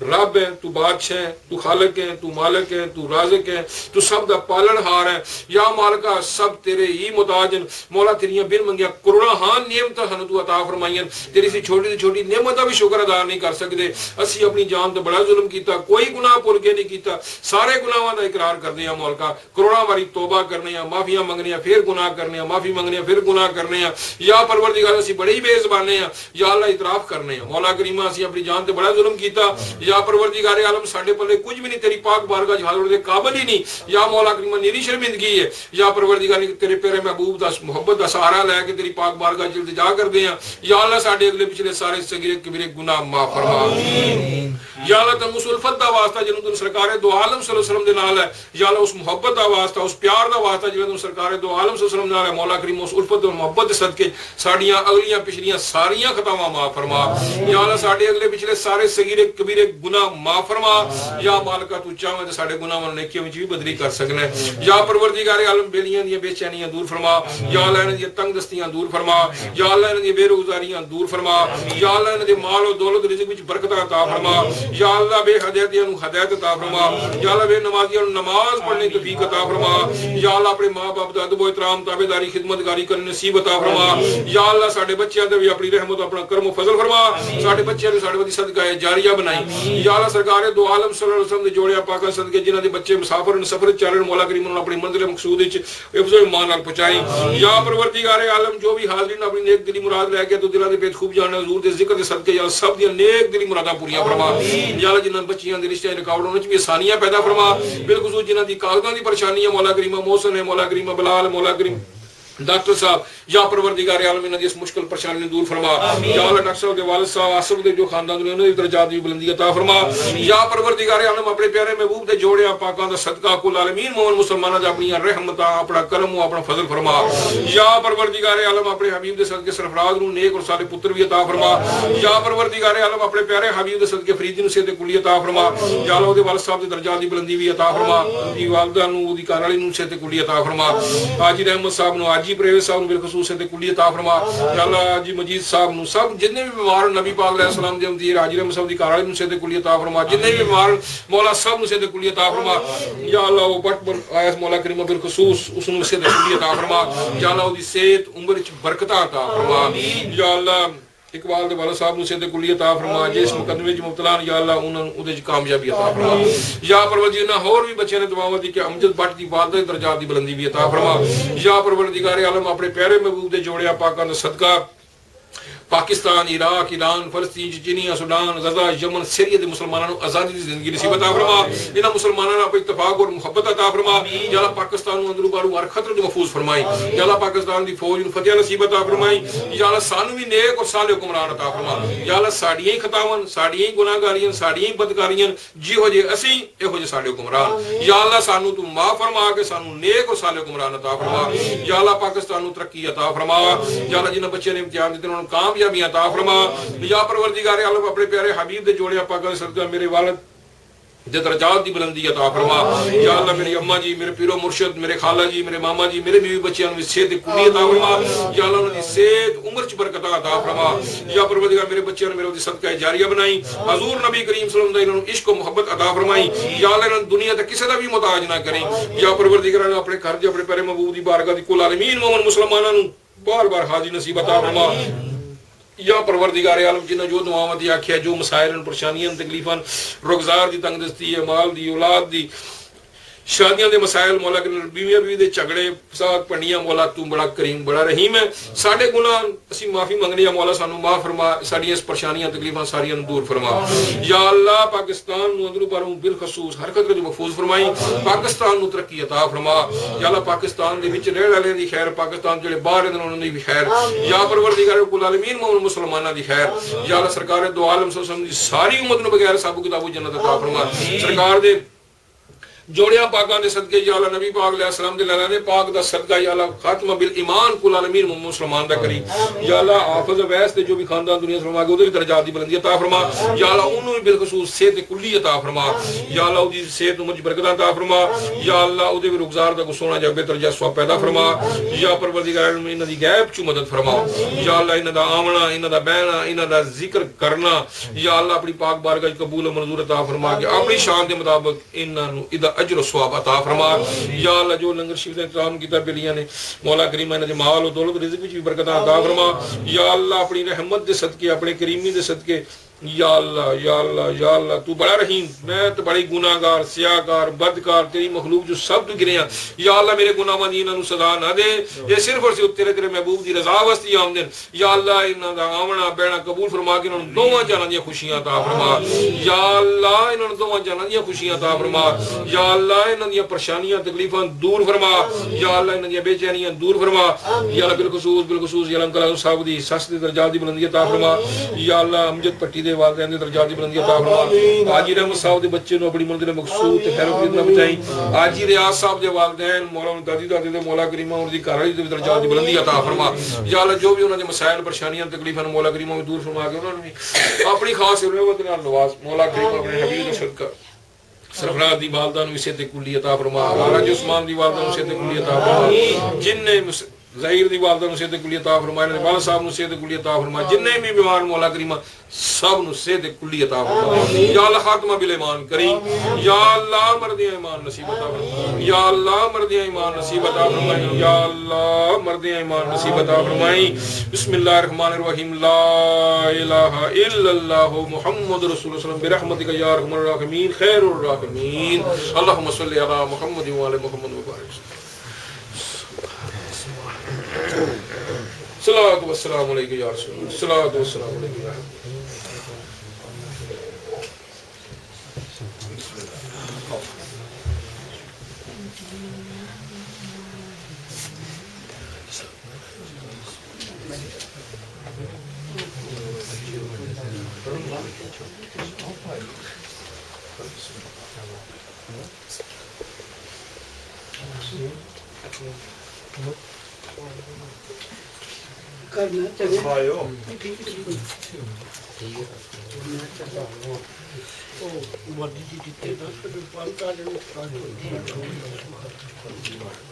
رب ہے تو بادشاہ ہے تو خالق ہے تو مالک ہے تو رازق ہے تو سب دا پالن ہار ہے یا مالکا سب تیرے ہی محتاج ہیں مولا تیریاں بن منگیا کروڑا نعمتاں ہن تو عطا فرمائیاں تیری سی چھوٹی نعمتاں بھی شکر ادا نہیں کر سکدے اسی اپنی جان تے بڑا ظلم کیتا کوئی گناہ بھول کے نہیں کیتا سارے گناہاں دا اقرار کردے ہاں مالکا کروڑا باری توبہ کرنے ہاں معافیاں منگنے ہاں پھر گناہ کرنے ہاں معافی منگنے ہاں پھر گناہ کرنے ہاں یا پروردگار اسی بڑے ہی بے زبانے ہاں یا اللہ اعتراف کرنے ہاں مولا کریمہ اسی اپنی جان تے بڑا ظلم کیتا یا پروردگار عالم ساڈے پلے کچھ بھی نہیں تیری پاک بارگاہ حاضر دے قابل ہی نہیں یا مولا کریم نیری شرمندگی ہے یا پروردگار تیرے پیارے محبوب دا محبت دا سہارا لے کے تیری پاک بارگاہ جلد جا کر دے یا اللہ ساڈے اگلے پچھلے سارے صغیرے کبیرے گناہ معاف فرما یا اللہ تم اس الفت دا واسطہ جنوں تم سرکار دو عالم صلی اللہ علیہ وسلم دے نال ہے یا اللہ اس محبت دا واسطہ اس پیار دا واسطہ جنوں تم سرکار دو عالم صلی اللہ علیہ وسلم نال ہے مولا کریم اس الفت اور محبت دے صدقے ساڈیاں اگلیاں پچھلیاں ساریاں خطاواں معاف فرما یا اللہ ساڈے اگلے پچھلے سارے صغیرے کبیرے گناہ معاف فرما یا مالکا تو چاہے تے ساڈے گناہاں نیکیاں وچ بھی بدلی کر سکنا ہے یا پروردگار عالم بیلیاں دی بے چینیاں دور فرما یا اللہ انہاں دی تنگ دستیاں دور فرما یا اللہ انہاں دی بے روزگاریاں دور فرما یا اللہ انہاں دے مال و دولت رزق وچ برکت عطا فرما یا اللہ بے ہدایتیاں نو ہدایت عطا فرما یا اللہ بے نمازیاں نو نماز پڑھنے کی توفیق عطا فرما یا اللہ اپنے ماں باپ دا ادب و احترام تابعداری خدمتگاری کرنے نصیب عطا فرما یا اللہ ساڈے بچیاں تے بھی اپنی رحمت اپنا کرم و فضل فرما ساڈے بچیاں نو ساڈے ودی صدقہ جاریہ بنائی یا اللہ سرکار دو عالم صلی اللہ علیہ وسلم دے جوڑیا پاکاں صدقے جنہاں دے بچے مسافر سفر چل رہے مولا کریم انہاں اپنی منزل مقصود وچ حفظ و ایمان نال پہنچائی یا پروردگار عالم جو بھی حاضرین اپنی نیک دلی مراد لے کے تو دلاں دے پیت خوب جاننے حضور دے ذکر دے صدقے یا سب دی نیک دلی مراداں پوریاں فرما یا اللہ جنہاں بچیاں دے رشتے رکاوٹاں وچ بھی آسانیاں پیدا فرما بالخصوص جنہاں دی کاغذاں دی پریشانیاں مولا کریم محسن ہے مولا کریم بلال مولا کریم ڈاکٹر صاحب یا پروردگار عالم انہاں دی اس مشکل پریشانی دور فرما یا اللہ ڈاکٹر صاحب دے والد صاحب آصف دے جو خاندان نے انہاں دی درجات دی بلندی عطا فرما یا پروردگار عالم اپنے پیارے محبوب دے جوڑیا پاکاں دا صدقہ کل عالمین مومن مسلماناں دا اپنی رحمتاں اپنا کرم و اپنا فضل فرما یا پروردگار عالم اپنے حبیب دے صدقے سرفراز نو نیک اور صالح پتر بھی عطا فرما یا پروردگار عالم اپنے پیارے حبیب دے صدقے فرید نو صحت کلی عطا فرما یا اللہ دے والد صاحب دے درجات دی بلندی بھی عطا فرما دی والدہ نو دی گھر والی نو صحت کلی عطا فرما حاجی رحمت صاحب نو حاجی پرویز صاحب نو خصوص سے کلی عطا فرما یا اللہ جی مجید صاحب نو سب جتنے بھی بیمار نبی پاک علیہ السلام دی امتی حاجی رحمت صاحب دی گھر والی نو سے کلی عطا فرما جتنے بھی بیمار مولا سب نو سے کلی عطا فرما یا اللہ او بٹ آیا مولا کریم بالخصوص اس نو سے کلی عطا فرما یا اللہ دی صحت عمر وچ برکت عطا فرما یا اللہ اقبال دے والا صاحب نو صحت کلی عطا فرما جس مقدمے وچ مبتلا یا اللہ انہاں نوں اودے وچ کامیابی عطا فرما یا پروردگار ہور بھی بچے نے دعاواں دی کہ امجد بٹ دی والدہ درجات دی بلندی بھی عطا فرما یا پروردگار عالم اپنے پیارے محبوب دے جوڑیا پاکاں دا صدقہ پاکستان، عراق، ایران، فلسطین، چچینیا، سوڈان، غزہ، یمن، سیریا دے مسلماناں نوں آزادی دی زندگی نصیب عطا فرما انہاں مسلماناں نال اتفاق اور محبت عطا فرما یا اللہ پاکستان نوں اندرو باہروں ہر خطرے تو محفوظ فرمائی یا اللہ پاکستان دی فوج نوں فتح نصیب عطا فرمائی یا اللہ سانوں بھی نیک اور صالح حکمران عطا فرما یا اللہ ساڈیاں ہی خطاواں ساڈیاں ہی گناہگاریاں ساڈیاں ہی بدکاریاں جہو جے اسی ایہو جے ساڈے حکمران یا اللہ سانوں تو معاف فرما کے سانوں نیک اور صالح حکمران عطا فرما یا اللہ پاکستان نوں ترقی عطا فرما یا اللہ جنہاں بچے نے امتحان دیتے انہاں نوں کامیابی عطا فرما یا پروردگار عالم اپنے پیارے حبیب دے جوڑے پاکاں دے صدقہ میرے والد دے درجات دی بلندی عطا فرما یا اللہ میری اماں جی میرے پیرو مرشد میرے خالہ جی میرے ماما جی میرے بیوی بچیاں نوں صحت کلی عطا فرما یا اللہ انہاں دی صحت عمر چ برکت عطا فرما یا پروردگار میرے بچیاں نوں میرے دی صدقہ جاریہ بنائی حضور نبی کریم صلی اللہ علیہ وسلم عشق و محبت عطا فرمائی یا اللہ انہاں دنیا تے کسے دا بھی محتاج نہ کریں یا پروردگار نے اپنے گھر دے اپنے پیارے محبوب دی بارگاہ دی کل عالمین مومن مسلماناں نوں بار بار حاضری نصیب عطا فرما یا پروردگار عالم جنہاں جو دعاواں دی آکھیا جو مسائل پریشانیاں تکلیفاں روزگار دی تنگ دستی ہے مال دی اولاد دی شادیاں دے مسائل مولا کے بیویاں بیوی دے جھگڑے فساد پنڈیاں مولا تو بڑا کریم بڑا رحیم ہے ساڈے گناہ اسی معافی منگنے مولا سانو معاف فرما ساڈیاں اس پریشانیاں تکلیفاں ساریاں دور فرما یا اللہ پاکستان نو اندروں باہروں بالخصوص ہر خطرے تو محفوظ فرمائی پاکستان نو ترقی عطا فرما یا اللہ پاکستان دے وچ رہن والے دی خیر پاکستان جڑے باہر رہندے انہاں دی بھی خیر یا پروردگار کل عالمین مومن مسلماناں دی خیر یا اللہ سرکار دو عالم صلی اللہ علیہ وسلم دی ساری امت نو بغیر حساب کتاب جنت عطا فرما سرکار دے جوڑیاں پاکاں دے صدقے یا اللہ نبی پاک علیہ السلام دے لانے پاک دا صدقہ یا اللہ خاتمہ بالایمان کل عالمین مسلمان دا کری یا اللہ حافظ ویس دے جو بھی خاندان دنیا فرما کے ادھر درجات دی بلندی عطا فرما یا اللہ انہوں بھی بالخصوص صحت کلی عطا فرما یا اللہ اودی صحت عمر برکت عطا فرما یا اللہ اودے بھی رخسار دا گسونا جا بہتر جا ثواب پیدا فرما یا پروردگار انہاں دی غیب چ مدد فرما یا اللہ انہاں دا آونا انہاں دا بہنا انہاں دا ذکر کرنا یا اللہ اپنی پاک بارگاہ قبول و منظور عطا فرما کہ اپنی شان دے مطابق انہاں نو اجر و ثواب عطا فرما یا اللہ جو لنگر شریف دا انتظام کیتا بیلیاں نے مولا کریم انہاں دے مال و دولت رزق وچ بھی برکت عطا فرما یا اللہ اپنی رحمت دے صدقے اپنے کریمی دے صدقے یا اللہ یا اللہ یا اللہ تو بڑا رحیم میں تو بڑی گناہگار سیاہکار بدکار تیری مخلوق جو سب تو گرے ہیں یا اللہ میرے گناہاں دی انہاں نوں سزا نہ دے یہ صرف اور صرف تیرے محبوب دی رضا واسطے آمدن یا اللہ انہاں دا آونا بہنا قبول فرما کے انہاں نوں دوواں جہاناں دی خوشیاں عطا فرما یا اللہ انہاں نوں دوواں جہاناں دی خوشیاں عطا فرما یا اللہ انہاں دی پریشانیاں تکلیفاں دور فرما یا اللہ انہاں دی بے چینیاں دور فرما یا اللہ بالخصوص یا اللہ کلام صاحب دی سس دی درجات دی بلندی عطا فرما یا اللہ امجد پٹی دے والدین دے درجات دی بلندی عطا فرما حاجی رحمت صاحب دے بچے نو اپنی منزل مقصود تے خیر و بچائی حاجی ریاض صاحب دے والدین مولا دادی دادے دے مولا کریم اور دی گھر والی دے درجات دی بلندی عطا فرما یا اللہ جو بھی انہاں دے مسائل پریشانیاں تکلیفاں مولا کریم میں دور فرما کے انہاں نوں اپنی خاص رحمت نال نواز مولا کریم اپنے حبیب دا صدقہ سرفراز دی والدہ نوں صحت کلی عطا فرما راج عثمان دی والدہ نوں صحت کلی عطا فرما جن ظہیر دی والدہ نوں صحت کلی عطا فرما انہاں دے والد صاحب نوں صحت کلی عطا فرما جننے بھی بیمار مولا کریم سب نوں صحت کلی عطا فرما یا اللہ خاتمہ بالایمان کری یا اللہ مردیاں ایمان نصیب عطا فرما یا اللہ مردیاں ایمان نصیب عطا فرمائی یا اللہ مردیاں ایمان نصیب عطا فرمائی بسم اللہ الرحمن الرحیم لا الہ الا اللہ محمد رسول اللہ وسلم برحمتک یا ارحم الراحمین خیر الراحمین اللهم صل علی محمد و علی محمد وبارک صلاۃ و السلام علیک یا رسول اللہ صلاۃ و السلام علیک یا کرنا چاہیے وہ